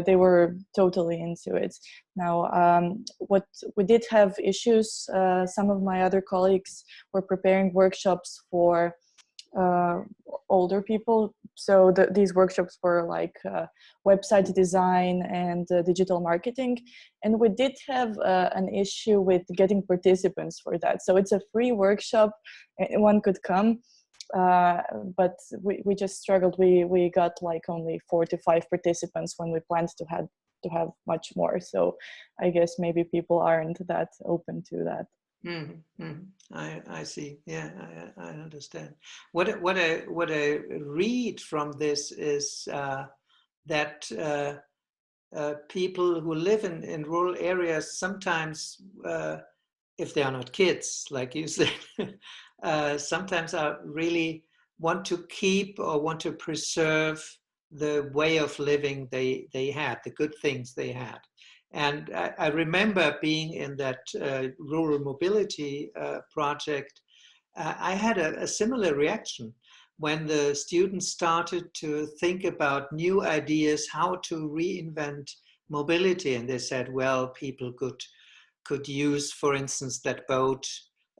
they were totally into it. Now, what we did have issues. Some of my other colleagues were preparing workshops for older people, so these workshops were like website design and digital marketing, and we did have an issue with getting participants for that. So it's a free workshop, one could come, but we just struggled. We got like only 4 to 5 participants when we planned to have much more. So I guess maybe people aren't that open to that. I see. Yeah, I understand. What I read from this is that people who live in rural areas sometimes, if they are not kids, like you said, sometimes are really want to keep or want to preserve the way of living they had, the good things they had. And I remember being in that rural mobility project. I had a similar reaction when the students started to think about new ideas, how to reinvent mobility. And they said, well, people could use, for instance, that boat,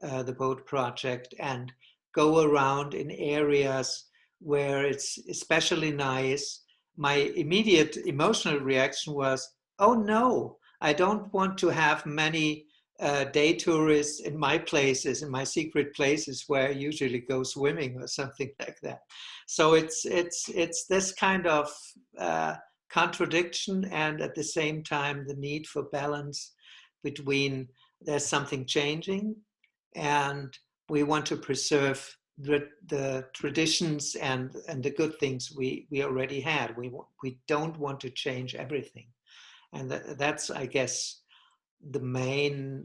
the boat project, and go around in areas where it's especially nice. My immediate emotional reaction was, oh no, I don't want to have many day tourists in my places, in my secret places where I usually go swimming or something like that. So it's this kind of contradiction, and at the same time the need for balance between there's something changing and we want to preserve the traditions and the good things we already had. We don't want to change everything. And that's, I guess, the main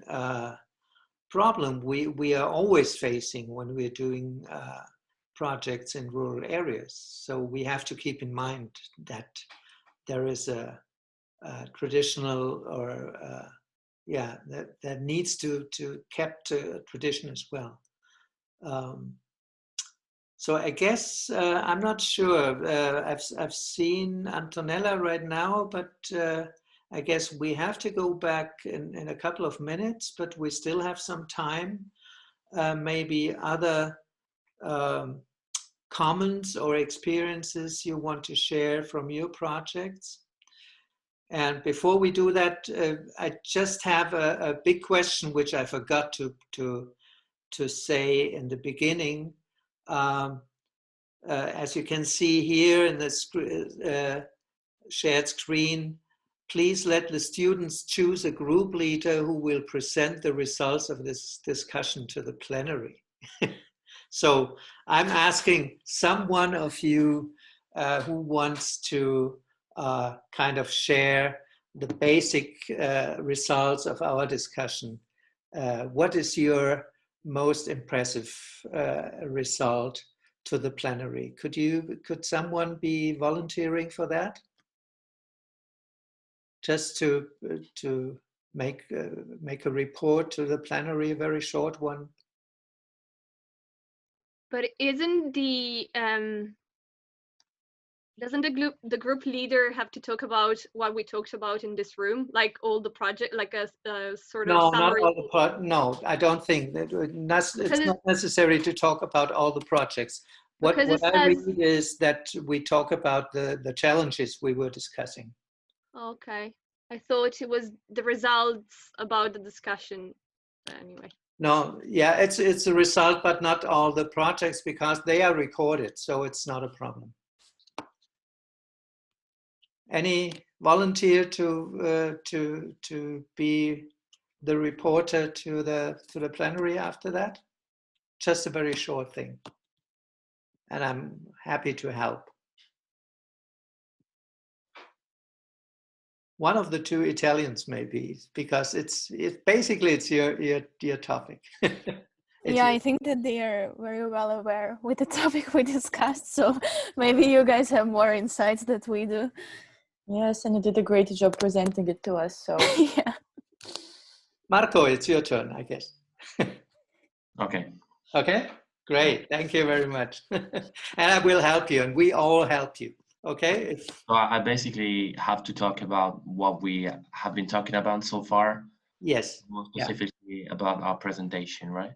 problem we are always facing when we're doing projects in rural areas. So we have to keep in mind that there is a traditional or that needs to kept tradition as well. So I guess I'm not sure. I've seen Antonella right now, but I guess we have to go back in a couple of minutes, but we still have some time. Maybe other comments or experiences you want to share from your projects. And before we do that, I just have a big question which I forgot to say in the beginning. As you can see here in the shared screen, please let the students choose a group leader who will present the results of this discussion to the plenary. So I'm asking someone of you who wants to kind of share the basic results of our discussion. What is your most impressive result to the plenary? Could someone be volunteering for that? Just to make a report to the plenary, a very short one. But isn't doesn't the group leader have to talk about what we talked about in this room, like all the project, like a sort of summary? No, I don't think that it's not necessary to talk about all the projects. What I read is that we talk about the challenges we were discussing. Okay, I thought it was the results about the discussion. Anyway. No, yeah, it's a result, but not all the projects because they are recorded, so it's not a problem. Any volunteer to be the reporter to the plenary after that? Just a very short thing, and I'm happy to help. One of the two Italians maybe, because it's basically your topic. Yeah, I think that they are very well aware with the topic we discussed, so maybe you guys have more insights than we do. Yes, and you did a great job presenting it to us. So yeah. Marco, it's your turn, I guess. Okay. Okay, great. Thank you very much. And I will help you, and we all help you. Okay. So I basically have to talk about what we have been talking about so far. Yes. More specifically about our presentation, right?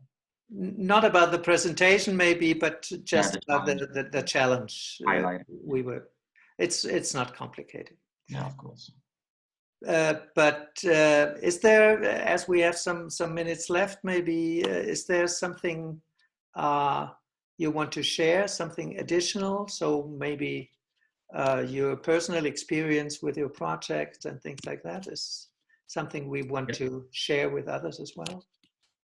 Not about the presentation, maybe, but just about the challenge. Highlight. It's not complicated. Yeah, of course. But is there, as we have some minutes left, maybe is there something you want to share, something additional? So maybe your personal experience with your project and things like that is something we want to share with others as well.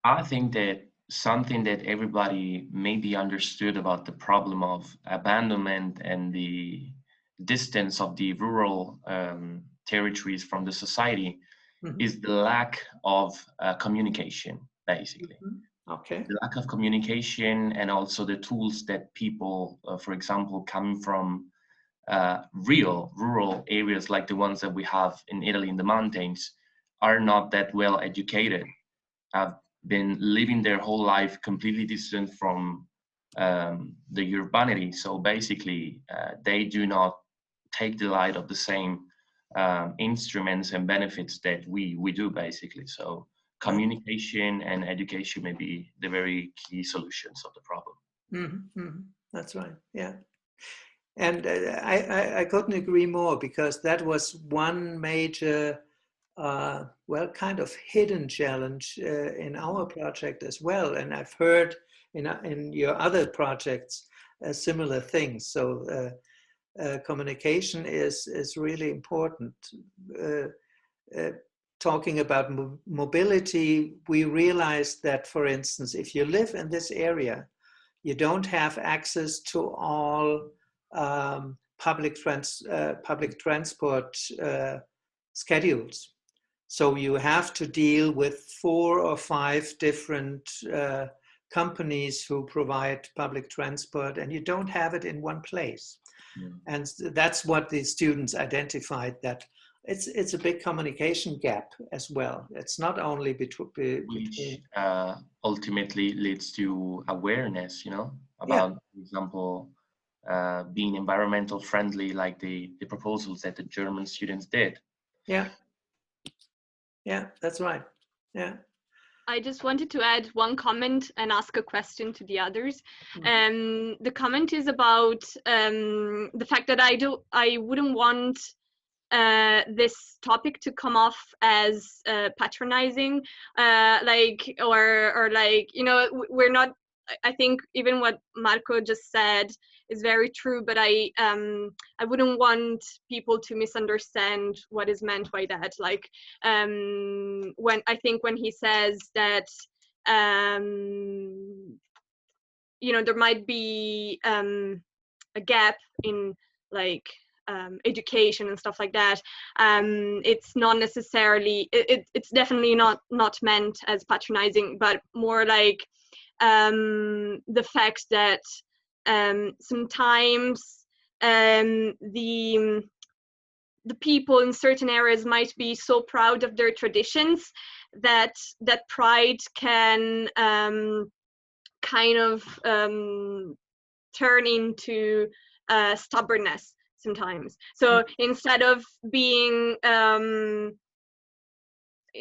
I think that something that everybody maybe understood about the problem of abandonment and the distance of the rural territories from the society is the lack of communication, basically. Okay. The lack of communication and also the tools that people, for example, coming from real rural areas like the ones that we have in Italy in the mountains are not that well educated, have been living their whole life completely distant from the urbanity. So basically, they do not take the light of the same instruments and benefits that we do, basically. So communication and education may be the very key solutions of the problem. That's right, yeah. And I couldn't agree more, because that was one major well, kind of hidden challenge in our project as well. And I've heard in your other projects similar things. So communication is really important. Talking about mobility, we realized that, for instance, if you live in this area, you don't have access to all public transport schedules. So you have to deal with 4 or 5 different companies who provide public transport, and you don't have it in one place. And that's what the students identified, that it's a big communication gap as well. It's not only between which ultimately leads to awareness, about, for example, being environmental friendly, like the proposals that the German students did. Yeah. Yeah, that's right. Yeah. I just wanted to add one comment and ask a question to the others. The comment is about the fact that I wouldn't want this topic to come off as patronizing, like or like, you know, we're not. I think even what Marco just said is very true, but I wouldn't want people to misunderstand what is meant by that. Like when he says that you know, there might be a gap in like education and stuff like that. It's not necessarily. It's definitely not meant as patronizing, but more like the fact that sometimes the people in certain areas might be so proud of their traditions that pride can kind of turn into stubbornness sometimes. So instead of being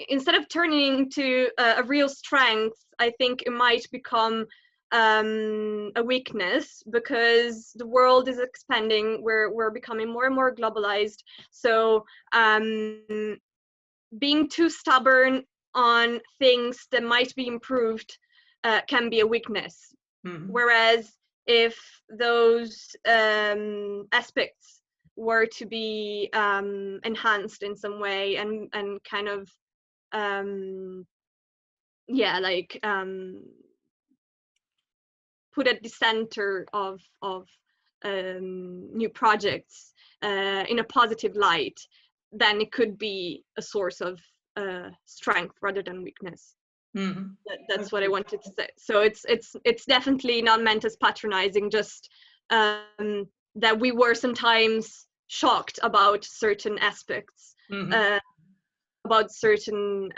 instead of turning into a real strength, I think it might become a weakness, because the world is expanding. We're becoming more and more globalized. So being too stubborn on things that might be improved can be a weakness. Whereas if those aspects were to be enhanced in some way and kind of yeah, like put at the center of new projects in a positive light, then it could be a source of strength rather than weakness. That's what I wanted to say. So it's definitely not meant as patronizing, just that we were sometimes shocked about certain aspects, about certain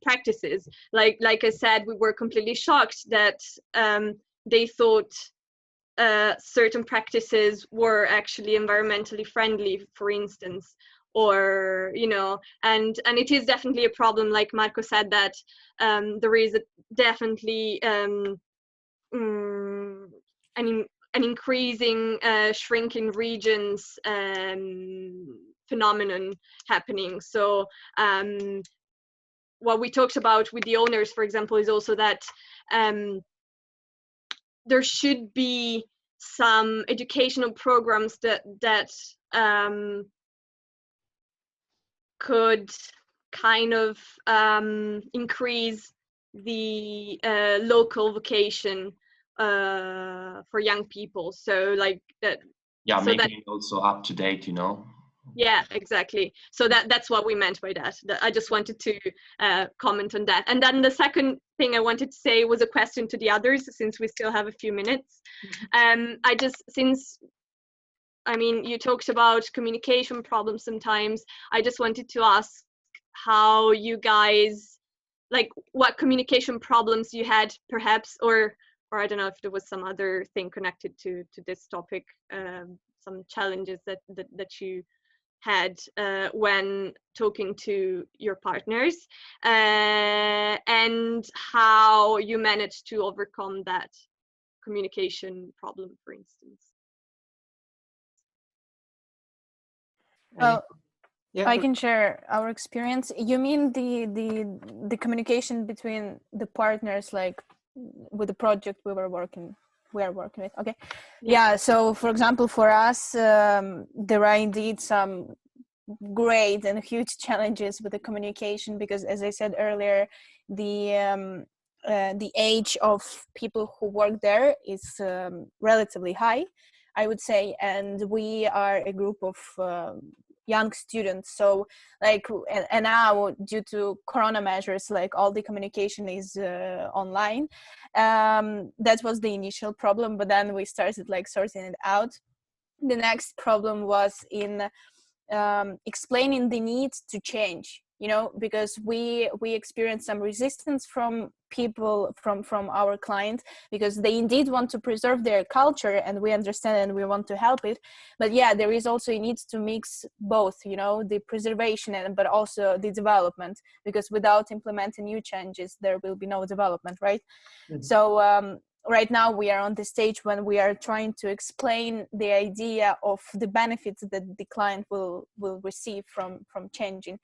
practices. Like I said, we were completely shocked that they thought certain practices were actually environmentally friendly, for instance, or, you know, and it is definitely a problem, like Marco said, that there is definitely an increasing shrinking regions phenomenon happening. So what we talked about with the owners, for example, is also that there should be some educational programs that could kind of increase the local vocation for young people. So like that. Yeah, so making that, it also up to date, you know. Yeah, exactly. So that's what we meant by that. I just wanted to comment on that. And then the second thing I wanted to say was a question to the others, since we still have a few minutes. I mean, you talked about communication problems sometimes. I just wanted to ask how you guys, like, what communication problems you had, perhaps, or I don't know if there was some other thing connected to this topic, some challenges that you had when talking to your partners, and how you managed to overcome that communication problem, for instance. Well, yeah, I can share our experience. You mean the communication between the partners, like with the project we are working with? Okay. Yeah. So, for example, for us, there are indeed some great and huge challenges with the communication, because, as I said earlier, the age of people who work there is relatively high, I would say, and we are a group of young students. So like, and now due to corona measures, like all the communication is online. That was the initial problem, but then we started like sorting it out. The next problem was in explaining the need to change, you know, because we experienced some resistance from people, from our client, because they indeed want to preserve their culture, and we understand and we want to help it. But yeah, there is also a need to mix both, you know, the preservation and but also the development, because without implementing new changes there will be no development, right? Mhm. So right now we are on the stage when we are trying to explain the idea of the benefits that the client will receive from changing.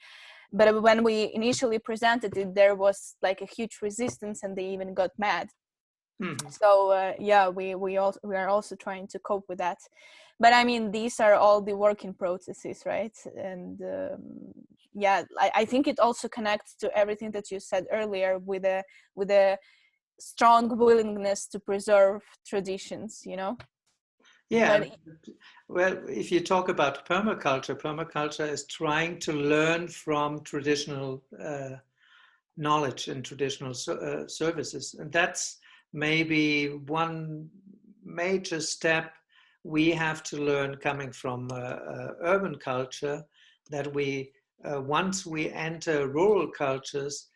But when we initially presented it, there was like a huge resistance, and they even got mad. Mhm. So yeah, we are also trying to cope with that. But I mean, these are all the working processes, right? And yeah, I think it also connects to everything that you said earlier, with a strong willingness to preserve traditions, you know. Yeah, But well, if you talk about permaculture is trying to learn from traditional knowledge and traditional services. And that's maybe one major step we have to learn coming from urban culture, that we, once we enter rural cultures,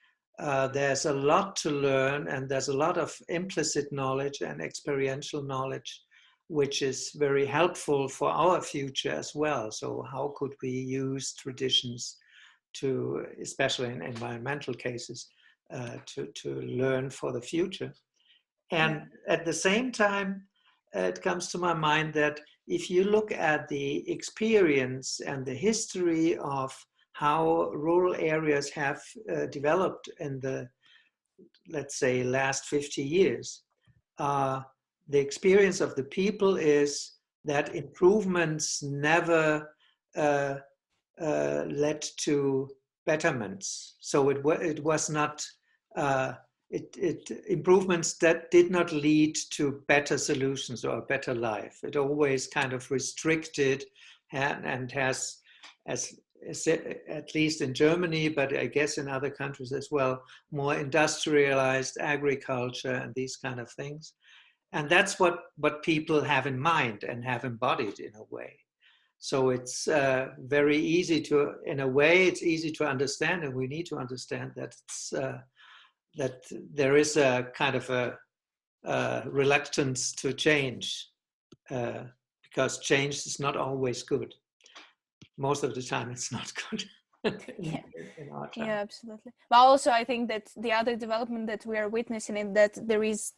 there's a lot to learn, and there's a lot of implicit knowledge and experiential knowledge, which is very helpful for our future as well. So how could we use traditions to, especially in environmental cases, to learn for the future? And at the same time, it comes to my mind that if you look at the experience and the history of how rural areas have developed in the, let's say, last 50 years, the experience of the people is that improvements never led to betterments. So it was not, improvements that did not lead to better solutions or a better life. It always kind of restricted and has, as at least in Germany, but I guess in other countries as well, more industrialized agriculture and these kind of things. And that's what people have in mind and have embodied in a way. So it's very easy to, in a way, it's easy to understand, and we need to understand that it's, that there is a kind of a reluctance to change, because change is not always good. Most of the time, it's not good. in our time. Yeah, absolutely. But also, I think that the other development that we are witnessing is that there is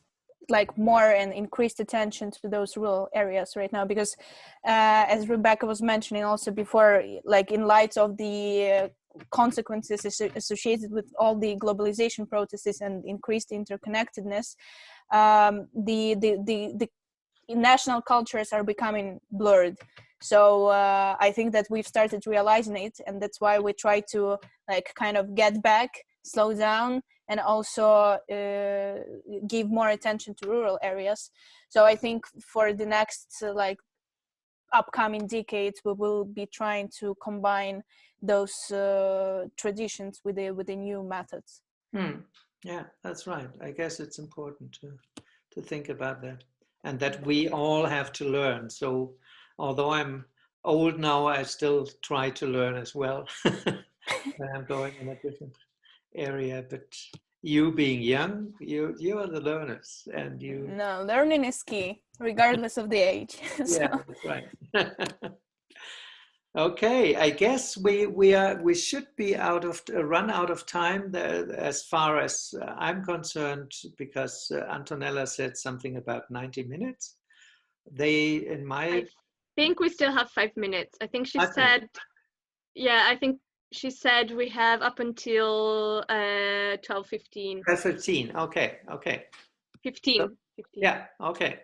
like more and increased attention to those rural areas right now, because as Rebecca was mentioning also before, like in light of the consequences associated with all the globalization processes and increased interconnectedness, the national cultures are becoming blurred. So I think that we've started realizing it, and that's why we try to like kind of get back, slow down, and also give more attention to rural areas. So I think for the next like upcoming decades, we will be trying to combine those traditions with the new methods. Yeah, that's right. I guess it's important to think about that, and that we all have to learn. So although I'm old now, I still try to learn as well. I'm going in a different area, but you being young, you are the learners, and you. No, learning is key, regardless of the age. So. Yeah, that's right. Okay, I guess we should be run out of time there, as far as I'm concerned, because Antonella said something about 90 minutes. I think we still have 5 minutes. I think she said, yeah, I think she said we have up until 12:15. 12:15. Okay. 15. Yeah. Okay.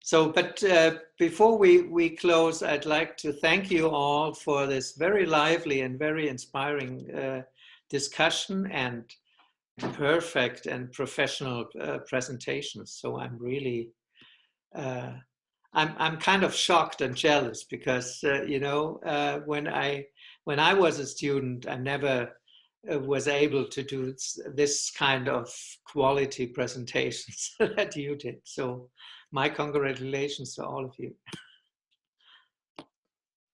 So, but before we close, I'd like to thank you all for this very lively and very inspiring discussion and perfect and professional presentations. So I'm really, I'm kind of shocked and jealous, because you know, when I was a student, I never was able to do this kind of quality presentations that you did. So my congratulations to all of you.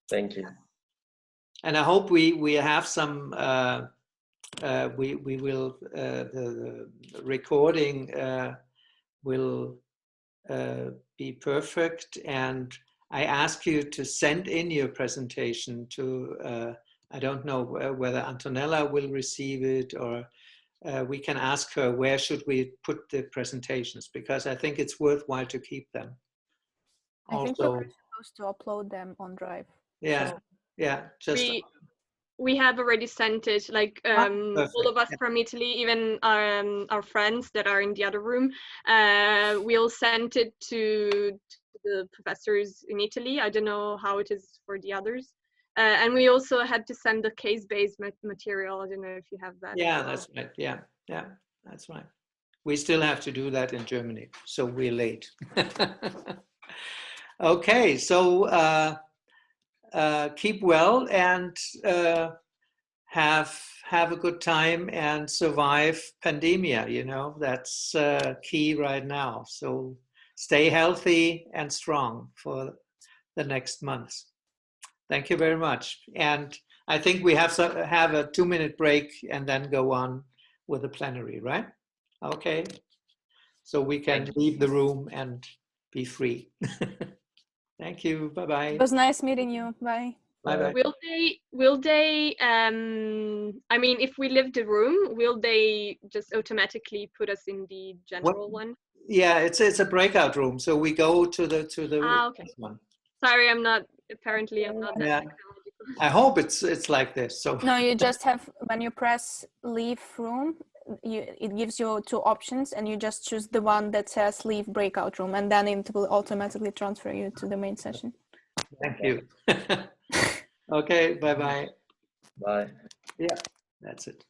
Thank you. And I hope we have some, we will, the recording will be perfect. And I ask you to send in your presentation to, I don't know whether Antonella will receive it, or we can ask her where should we put the presentations, because I think it's worthwhile to keep them. I think Also, we're supposed to upload them on Drive. yeah, So. yeah, just we have already sent it, like all of us from Italy, even our friends that are in the other room, we'll send it to the professors in Italy. I don't know how it is for the others. And we also had to send the case-based material. I don't know if you have that. Yeah, that's right. Yeah, yeah, that's right. We still have to do that in Germany, so we're late. Okay, so keep well and have a good time and survive pandemia. You know, that's key right now. So stay healthy and strong for the next months. Thank you very much. And I think we have a 2-minute break and then go on with the plenary, right? Okay. So we can leave the room and be free. Thank you. Bye-bye. It was nice meeting you. Bye. Bye-bye. Will they, I mean, if we leave the room, will they just automatically put us in the general one? Yeah, it's a breakout room. So we go to the okay. one. Sorry, I'm not that Yeah. technological. I hope it's like this. So no, you just have, when you press leave room, it gives you 2 options, and you just choose the one that says leave breakout room, and then it will automatically transfer you to the main session. Thank you. Okay, bye-bye. Bye. Yeah, that's it.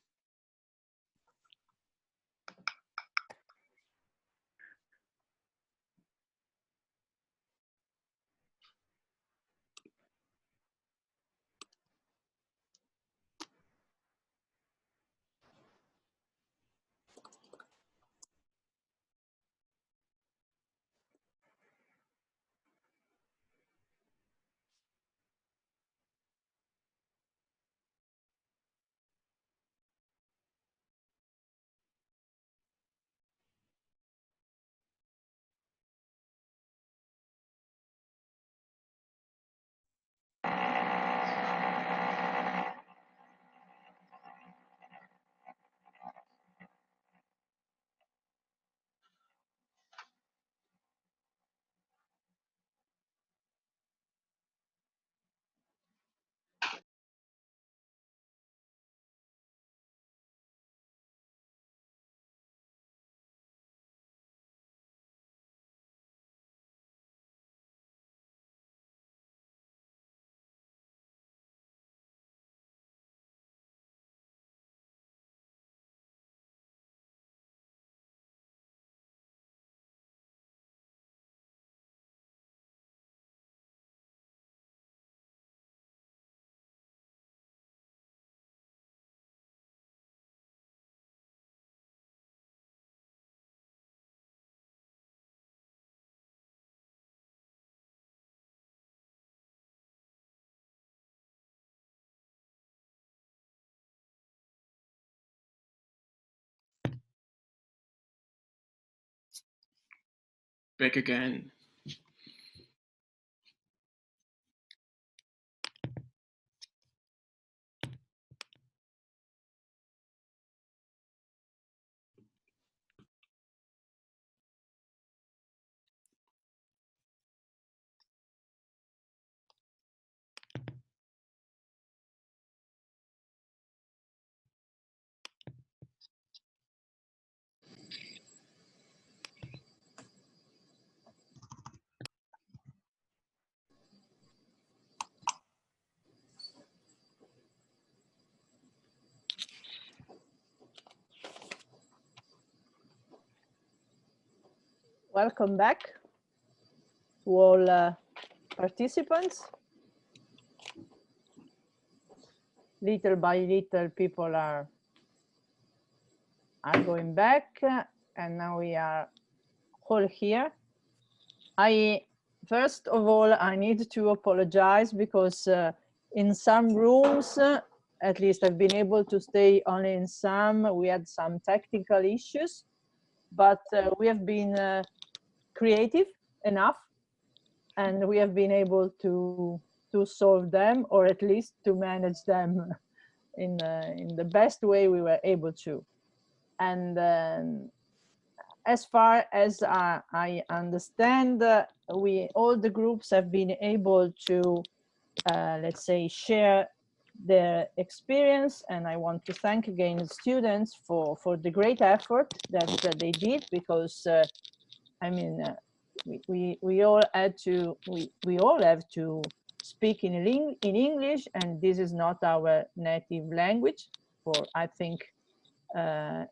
Back again. Welcome back to all participants. Little by little, people are going back, and now we are all here. First of all, I need to apologize because in some rooms, at least I've been able to stay only in some. We had some technical issues, but we have been creative enough, and we have been able to solve them, or at least to manage them in the best way we were able to. And as far as I understand, all the groups have been able to, let's say, share their experience, and I want to thank again the students for the great effort that they did, because I mean, we all had to, we all have to speak in English, and this is not our native language for, I think,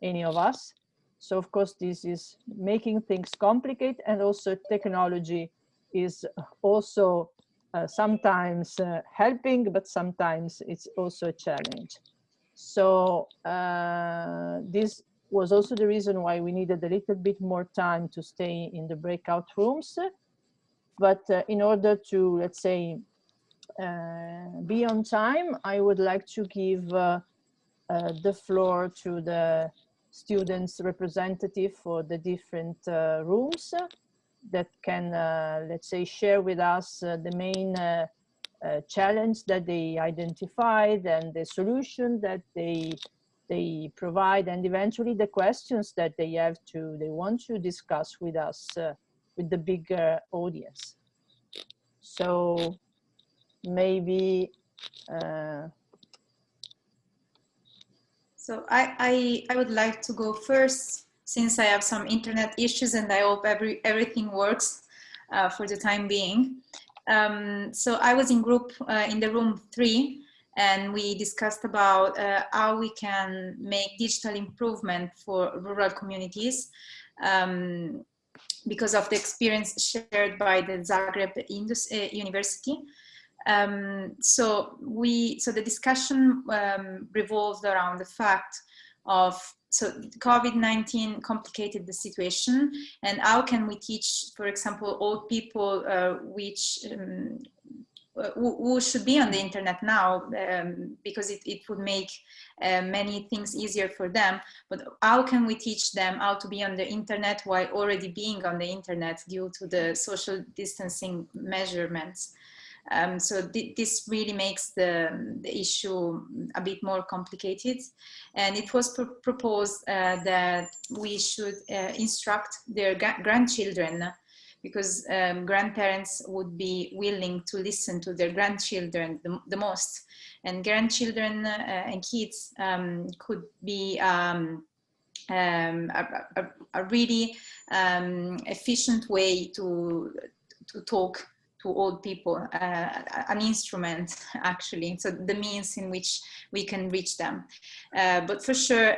any of us. So of course this is making things complicated, and also technology is also sometimes helping, but sometimes it's also a challenge. So this was also the reason why we needed a little bit more time to stay in the breakout rooms. But in order to, let's say, be on time, I would like to give the floor to the students' representative for the different rooms that can, let's say, share with us the main challenge that they identified, and the solution that they provide, and eventually the questions that they want to discuss with us, with the bigger audience. So maybe so I would like to go first, since I have some internet issues, and I hope everything works for the time being. So I was in the room 3, and we discussed about how we can make digital improvement for rural communities, because of the experience shared by the Zagreb University. So the discussion revolved around the fact of, so COVID-19 complicated the situation, and how can we teach, for example, old people who should be on the internet now, because it would make many things easier for them, but how can we teach them how to be on the internet while already being on the internet due to the social distancing measurements? So this really makes the issue a bit more complicated, and it was proposed that we should instruct their grandchildren, because grandparents would be willing to listen to their grandchildren the most, and grandchildren and kids could be a really efficient way to talk to old people, an instrument actually, so the means in which we can reach them. But for sure,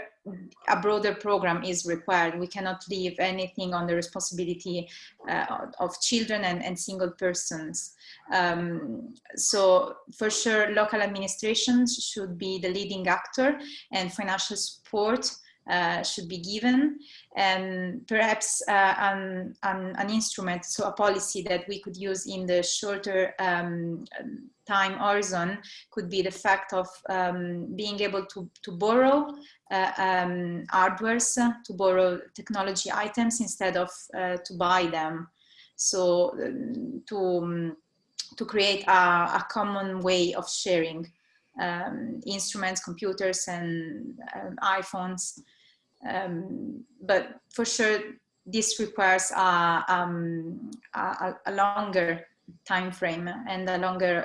a broader program is required. We cannot leave anything on the responsibility of children and single persons. So for sure, local administrations should be the leading actor, and financial support should be given, and perhaps an instrument, so a policy that we could use in the shorter time horizon could be the fact of being able to borrow hardwares, to borrow technology items instead of to buy them. So to create a common way of sharing instruments, computers, and iPhones. But for sure, this requires a longer time frame and a longer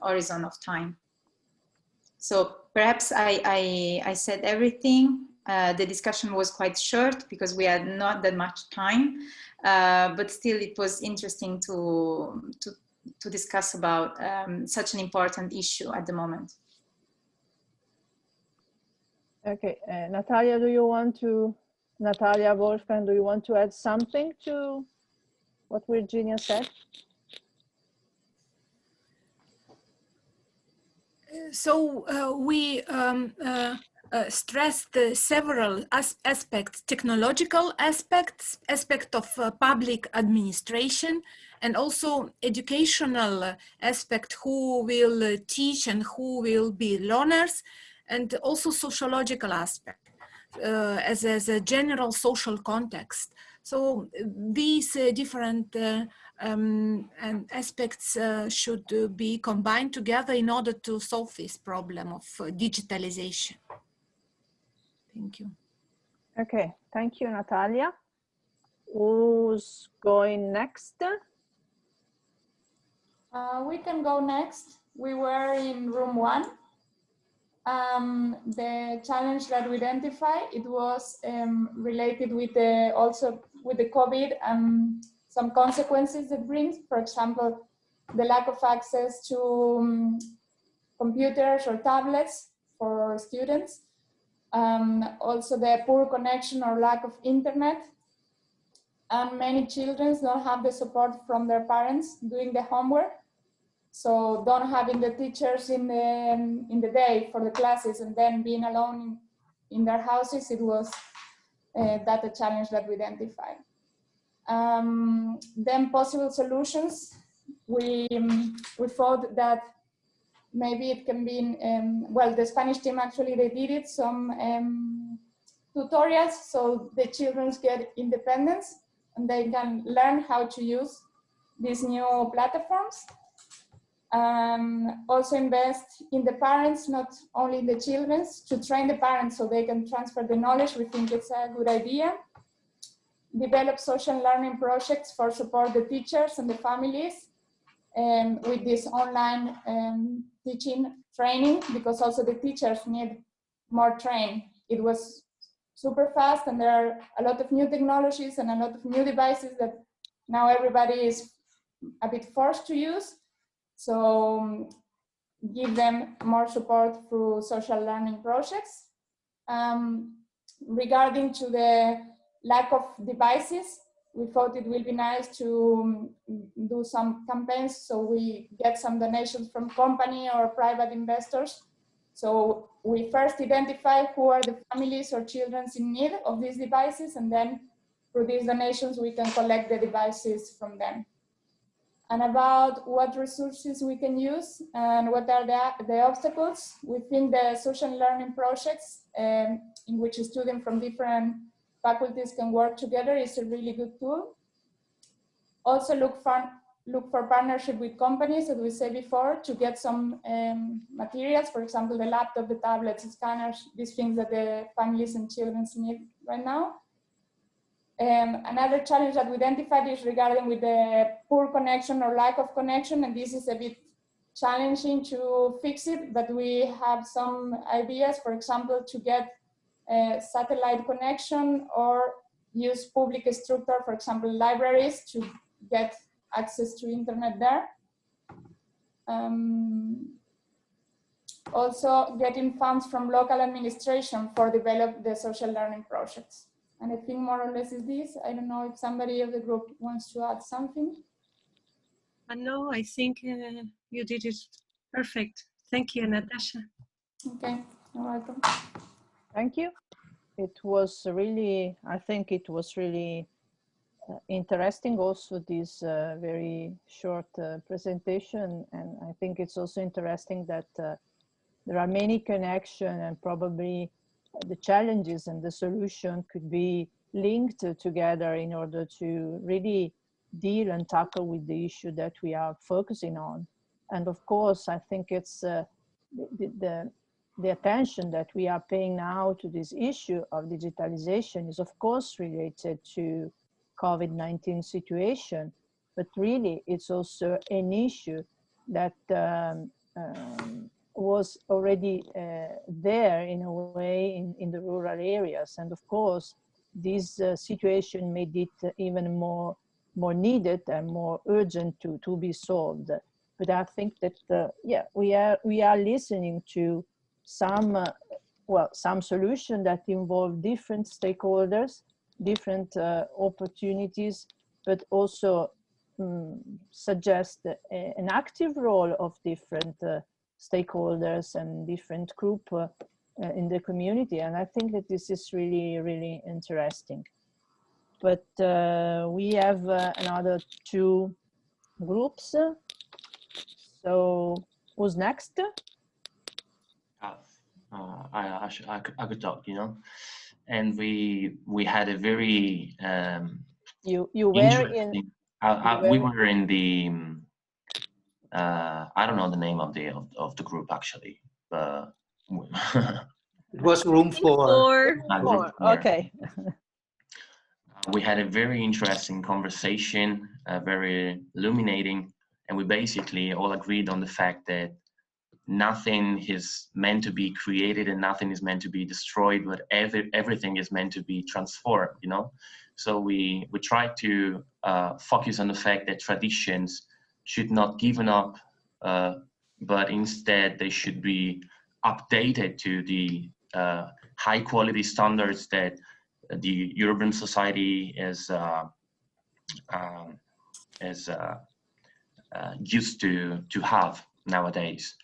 horizon of time. So perhaps I said everything. The discussion was quite short because we had not that much time, but still it was interesting to discuss about such an important issue at the moment. Okay, Natalia, Natalia, Wolfgang, do you want to add something to what Virginia said? So we stressed several aspects, technological aspects, aspect of public administration, and also educational aspect, who will teach and who will be learners, and also sociological aspect as a general social context. So these different aspects should be combined together in order to solve this problem of digitalization. Thank you. Okay, thank you, Natalia. Who's going next? We can go next. We were in room 1. The challenge that we identified, it was related with also with the COVID and some consequences it brings. For example, the lack of access to computers or tablets for students. Also the poor connection or lack of internet. And many children don't have the support from their parents doing the homework. So don't having the teachers in the day for the classes and then being alone in their houses, it was that a challenge that we identified. Then possible solutions, we thought that maybe it can be, well, the Spanish team actually, they did it, some tutorials so the children get independence and they can learn how to use these new platforms. Also invest in the parents, not only in the children, to train the parents so they can transfer the knowledge. We think it's a good idea. Develop social learning projects for support the teachers and the families with this online teaching training, because also the teachers need more training. It was super fast and there are a lot of new technologies and a lot of new devices that now everybody is a bit forced to use. So give them more support through social learning projects. Regarding to the lack of devices, we thought it will be nice to do some campaigns so we get some donations from company or private investors. So we first identify who are the families or children in need of these devices, and then through these donations we can collect the devices from them. And about what resources we can use and what are the obstacles, we think the social learning projects in which students from different faculties can work together is a really good tool. Also look for partnership with companies, as we said before, to get some materials, for example, the laptop, the tablets, the scanners, these things that the families and children need right now. Another challenge that we identified is regarding with the poor connection or lack of connection, and this is a bit challenging to fix it, but we have some ideas, for example, to get a satellite connection or use public structure, for example, libraries, to get access to internet there. Also getting funds from local administration for develop the social learning projects. And I think more or less is this. I don't know if somebody of the group wants to add something. No, I think you did it perfect. Thank you, Natasha. Okay, you're welcome. Thank you. It was really, I think it was really interesting also this very short presentation. And I think it's also interesting that there are many connections and probably the challenges and the solution could be linked together in order to really deal and tackle with the issue that we are focusing on. And of course, I think it's the attention that we are paying now to this issue of digitalization is of course related to COVID-19 situation, but really it's also an issue that was already there in a way in the rural areas. And of course, this situation made it even more needed and more urgent to be solved. But I think that, yeah, we are listening to some, some solution that involve different stakeholders, different opportunities, but also suggest an active role of different stakeholders and different group in the community, and I think that this is really, really interesting. But we have another two groups. So who's next? I could talk, you know, and we had a very you were in we were in the I don't know the name of the group actually, but it was room 4. Room 4. Okay. We had a very interesting conversation, very illuminating, and we basically all agreed on the fact that nothing is meant to be created and nothing is meant to be destroyed, but everything is meant to be transformed, you know. So we try to focus on the fact that traditions should not given up, but instead they should be updated to the high quality standards that the urban society is used to have nowadays.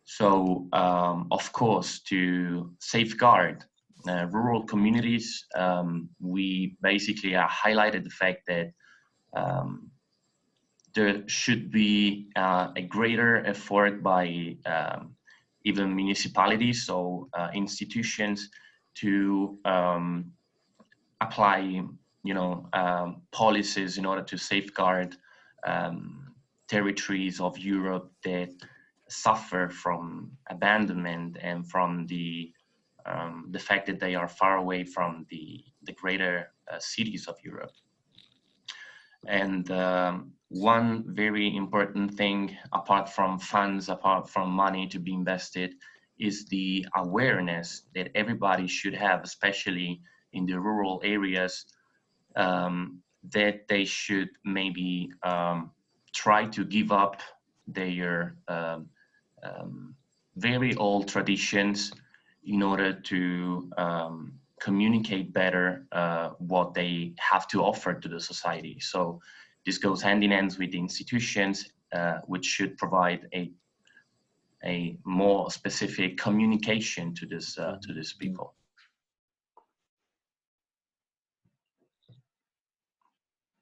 So, of course, to safeguard rural communities, we basically highlighted the fact that there should be a greater effort by even municipalities, so institutions, to apply, you know, policies in order to safeguard territories of Europe that suffer from abandonment and from the fact that they are far away from the greater cities of Europe. And one very important thing, apart from funds, apart from money to be invested, is the awareness that everybody should have, especially in the rural areas, that they should maybe try to give up their very old traditions in order to communicate better what they have to offer to the society. So this goes hand in hand with the institutions, which should provide a more specific communication to these people.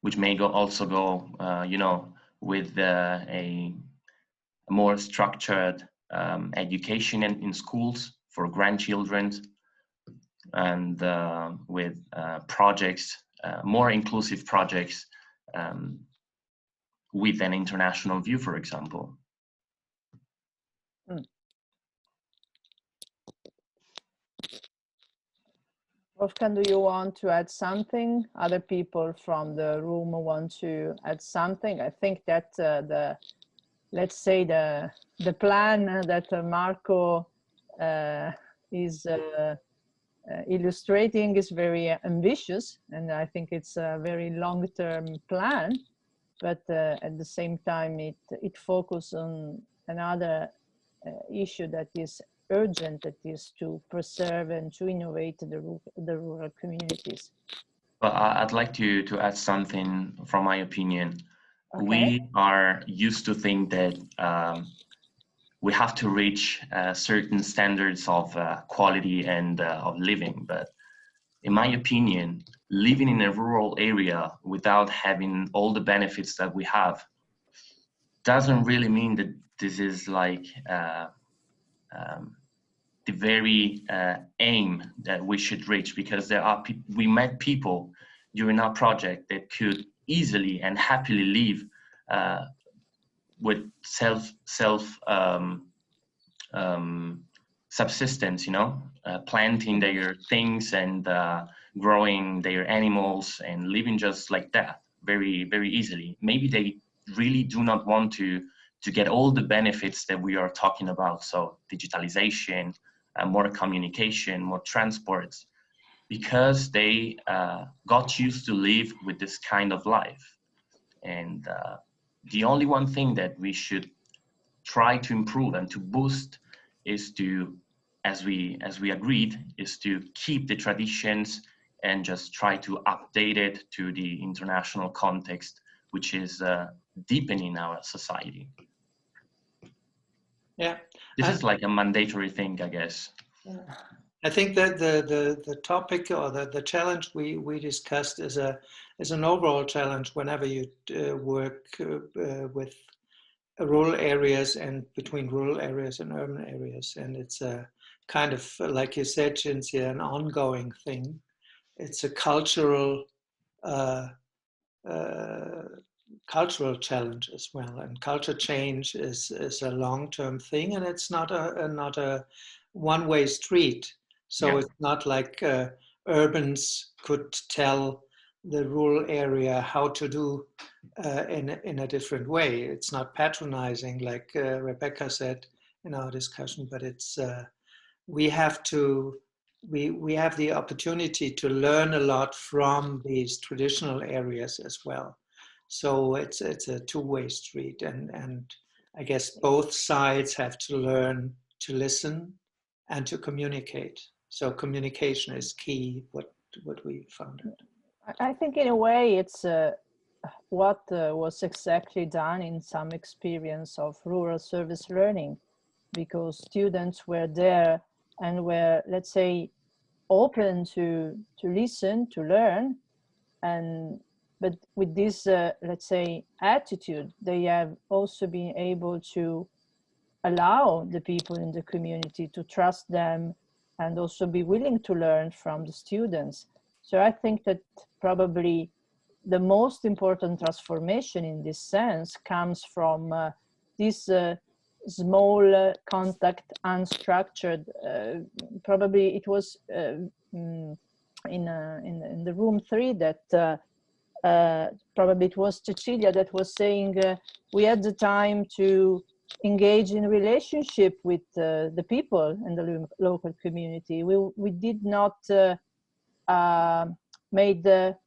Which may also go, you know, with a more structured education in schools for grandchildren, and with projects, more inclusive projects with an international view, for example. Wolfgang, do you want to add something? Other people from the room want to add something? I think that let's say the plan that Marco is illustrating is very ambitious, and I think it's a very long-term plan, but at the same time it focuses on another issue that is urgent, that is to preserve and to innovate the rural communities. Well, I'd like to add something from my opinion. Okay. We are used to think that we have to reach certain standards of quality and of living, but in my opinion, living in a rural area without having all the benefits that we have doesn't really mean that this is like the very aim that we should reach, because there are we met people during our project that could easily and happily live with subsistence, you know, planting their things and growing their animals and living just like that, very, very easily. Maybe they really do not want to get all the benefits that we are talking about. So digitalization, more communication, more transports, because they got used to live with this kind of life. And the only one thing that we should try to improve and to boost is to, as we agreed, is to keep the traditions and just try to update it to the international context, which is deepening our society. Yeah. This is like a mandatory thing, I guess. I think that the topic or the challenge we discussed is an overall challenge whenever you work with rural areas and between rural areas and urban areas, and it's a kind of, like you said, Cinzia, an ongoing thing. It's a cultural challenge as well, and culture change is a long-term thing, and it's not a one-way street. So Yeah. it's not like urbans could tell the rural area how to do in a different way. It's not patronizing, like Rebecca said in our discussion, but it's we have the opportunity to learn a lot from these traditional areas as well. So it's a two-way street, and I guess both sides have to learn to listen and to communicate. So communication is key, what we found out. I think in a way it's what was exactly done in some experience of rural service learning, because students were there and were, let's say, open to listen, to learn, but with this, let's say, attitude, they have also been able to allow the people in the community to trust them and also be willing to learn from the students. So I think that probably the most important transformation in this sense comes from this small contact, unstructured. Probably it was in the room 3 that probably it was Cecilia that was saying we had the time to engage in relationship with the people in the local community. We did not made the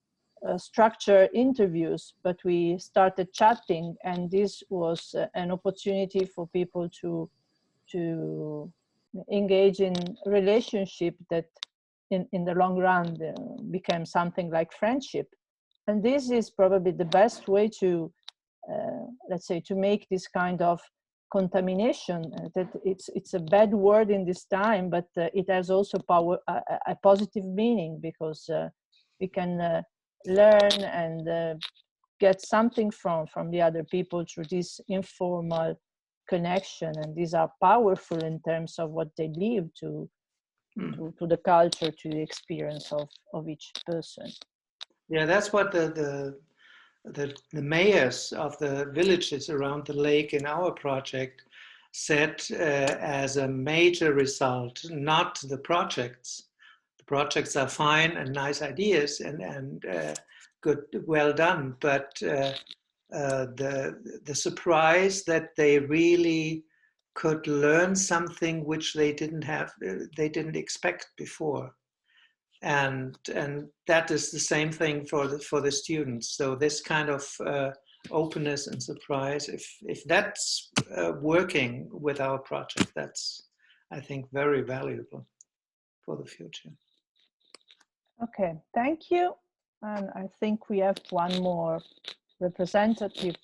structure interviews, but we started chatting, and this was an opportunity for people to engage in relationship that in the long run became something like friendship. And this is probably the best way to let's say, to make this kind of contamination, that it's a bad word in this time, but it has also a positive meaning, because we can learn and get something from the other people through this informal connection, and these are powerful in terms of what they live to the culture, to the experience of each person. Yeah, that's what the mayors of the villages around the lake in our project said as a major result, not the projects. The projects are fine and nice ideas and good, well done, but the surprise that they really could learn something which they didn't expect before. And that is the same thing for the students. So this kind of openness and surprise, if that's working with our project, that's, I think, very valuable for the future. Okay, thank you. And I think we have one more representative.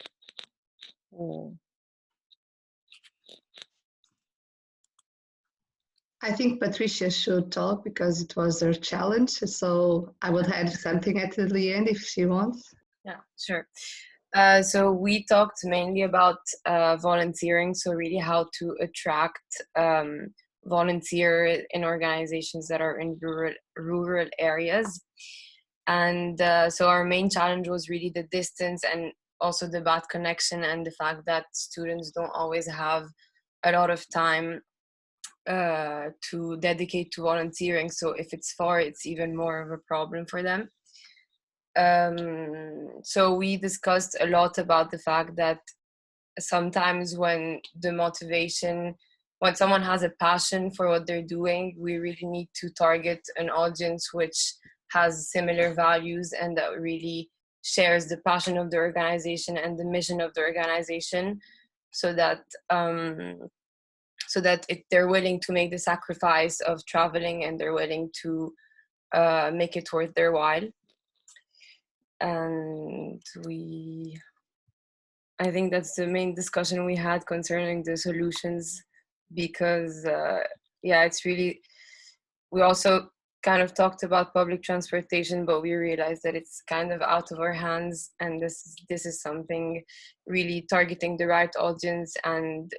I think Patricia should talk because it was her challenge. So I would add something at the end if she wants. Yeah, sure. So we talked mainly about volunteering, so really how to attract volunteer in organizations that are in rural areas. And so our main challenge was really the distance and also the bad connection and the fact that students don't always have a lot of time to dedicate to volunteering. So if it's far, it's even more of a problem for them. So we discussed a lot about the fact that sometimes when someone has a passion for what they're doing, we really need to target an audience which has similar values and that really shares the passion of the organization and the mission of the organization, so that if they're willing to make the sacrifice of traveling and they're willing to make it worth their while. And I think that's the main discussion we had concerning the solutions, because yeah, it's really, we also kind of talked about public transportation, but we realized that it's kind of out of our hands, and this is something really targeting the right audience and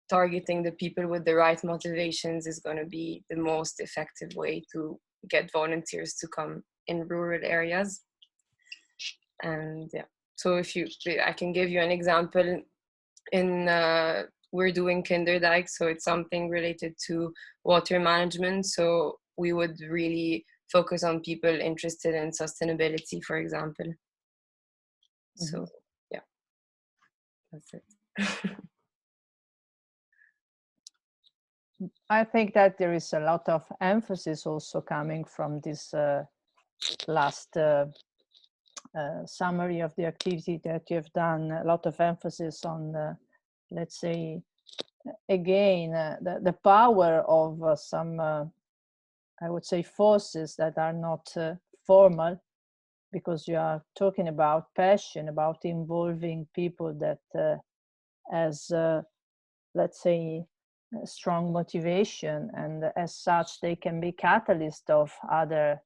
targeting the people with the right motivations is going to be the most effective way to get volunteers to come in rural areas. And yeah, so I can give you an example. We're doing Kinderdijk, so it's something related to water management. So we would really focus on people interested in sustainability, for example. Mm-hmm. So yeah, that's it. I think that there is a lot of emphasis also coming from this last summary of the activity that you've done, a lot of emphasis on, let's say, again, the power of some, I would say, forces that are not formal, because you are talking about passion, about involving people that as, let's say, strong motivation, and as such they can be catalyst of other,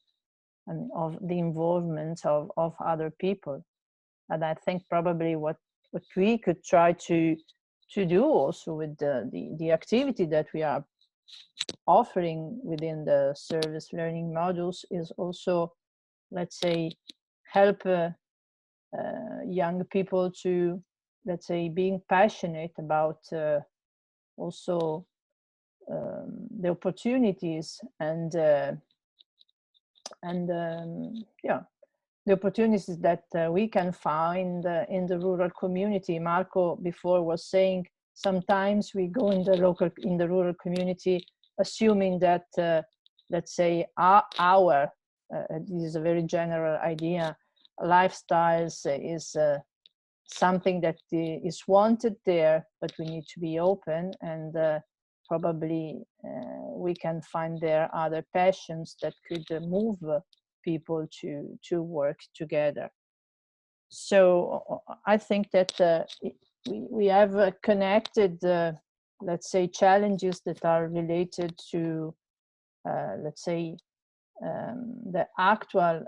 and of the involvement of other people. And I think probably what we could try to do also with the activity that we are offering within the service learning modules is also, let's say, help young people to, let's say, being passionate about also the opportunities and yeah, the opportunities that we can find in the rural community. Marco before was saying sometimes we go in the rural community assuming that let's say our this is a very general idea, lifestyles is something that is wanted there, but we need to be open, and probably we can find there other passions that could move people to work together. So I think that we have connected, let's say, challenges that are related to, let's say, the actual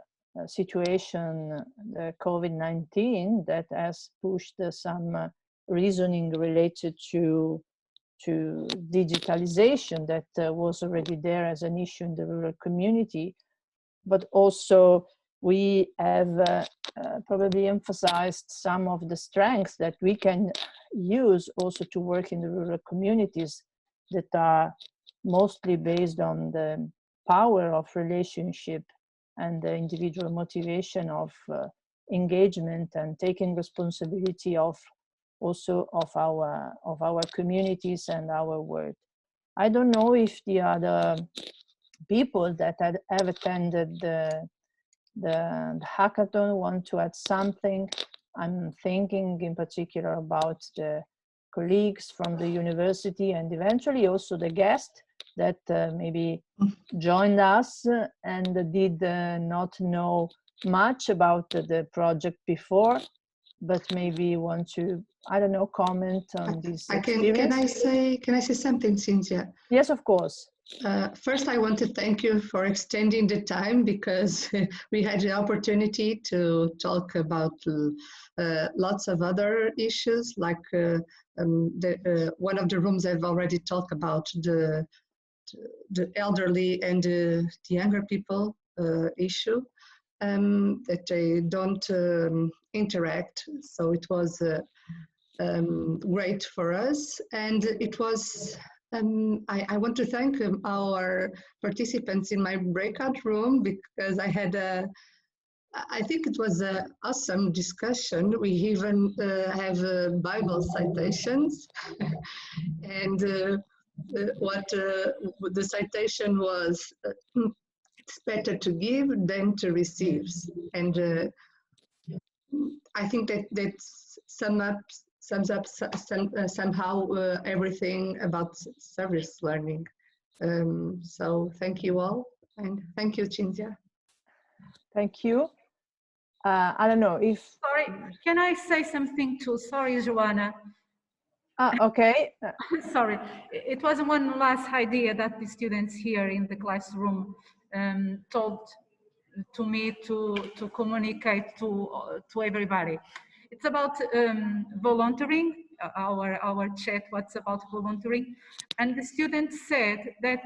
situation, the COVID-19, that has pushed some reasoning related to digitalization that was already there as an issue in the rural community. But also we have probably emphasized some of the strengths that we can use also to work in the rural communities that are mostly based on the power of relationship and the individual motivation of engagement and taking responsibility of also of our communities and our work. I don't know if the other people that have attended the hackathon want to add something. I'm thinking in particular about the colleagues from the university and eventually also the guest that maybe joined us and did not know much about the project before, but maybe want to, I don't know, comment on this experience. Can I say something, Cynthia? Yes, of course. First, I want to thank you for extending the time, because we had the opportunity to talk about lots of other issues, like one of the rooms I've already talked about the elderly and the younger people issue, that they don't interact. So it was great for us, and it was. I want to thank our participants in my breakout room, because I think it was an awesome discussion. We even have Bible citations, and what the citation was, it's better to give than to receive. And I think that sums up somehow everything about service learning. So thank you all, and thank you, Cynthia. Thank you. I don't know if... Sorry, can I say something too? Sorry, Joanna. Okay. Sorry, it was one last idea that the students here in the classroom told to me to communicate to everybody. It's about volunteering. Our chat was about volunteering, and the students said that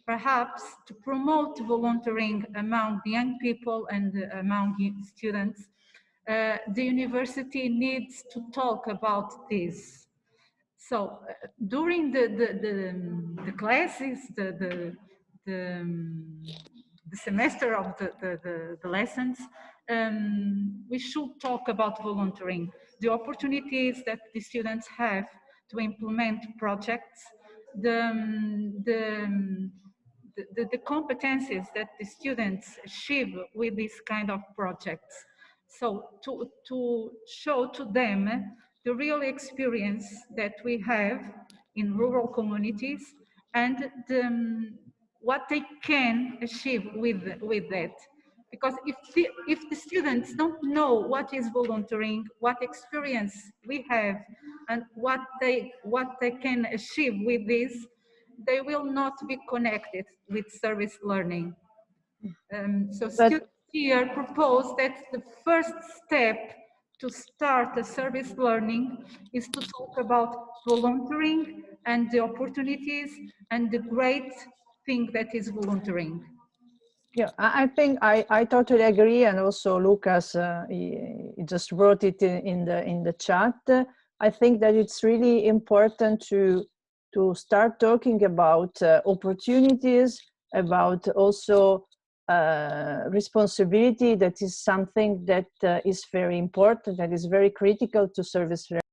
perhaps to promote volunteering among the young people and among students, the university needs to talk about this. So during the classes, the semester of the lessons, we should talk about volunteering, the opportunities that the students have to implement projects, the competencies that the students achieve with this kind of projects. So to show to them the real experience that we have in rural communities and what they can achieve with that. Because if the students don't know what is volunteering, what experience we have, and what they can achieve with this, they will not be connected with service learning. So students here propose that the first step to start a service learning is to talk about volunteering and the opportunities and the great thing that is volunteering. Yeah, I think I totally agree, and also Lucas he just wrote it in the chat. I think that it's really important to start talking about opportunities, about also responsibility. That is something that is very important, that is very critical to service learning.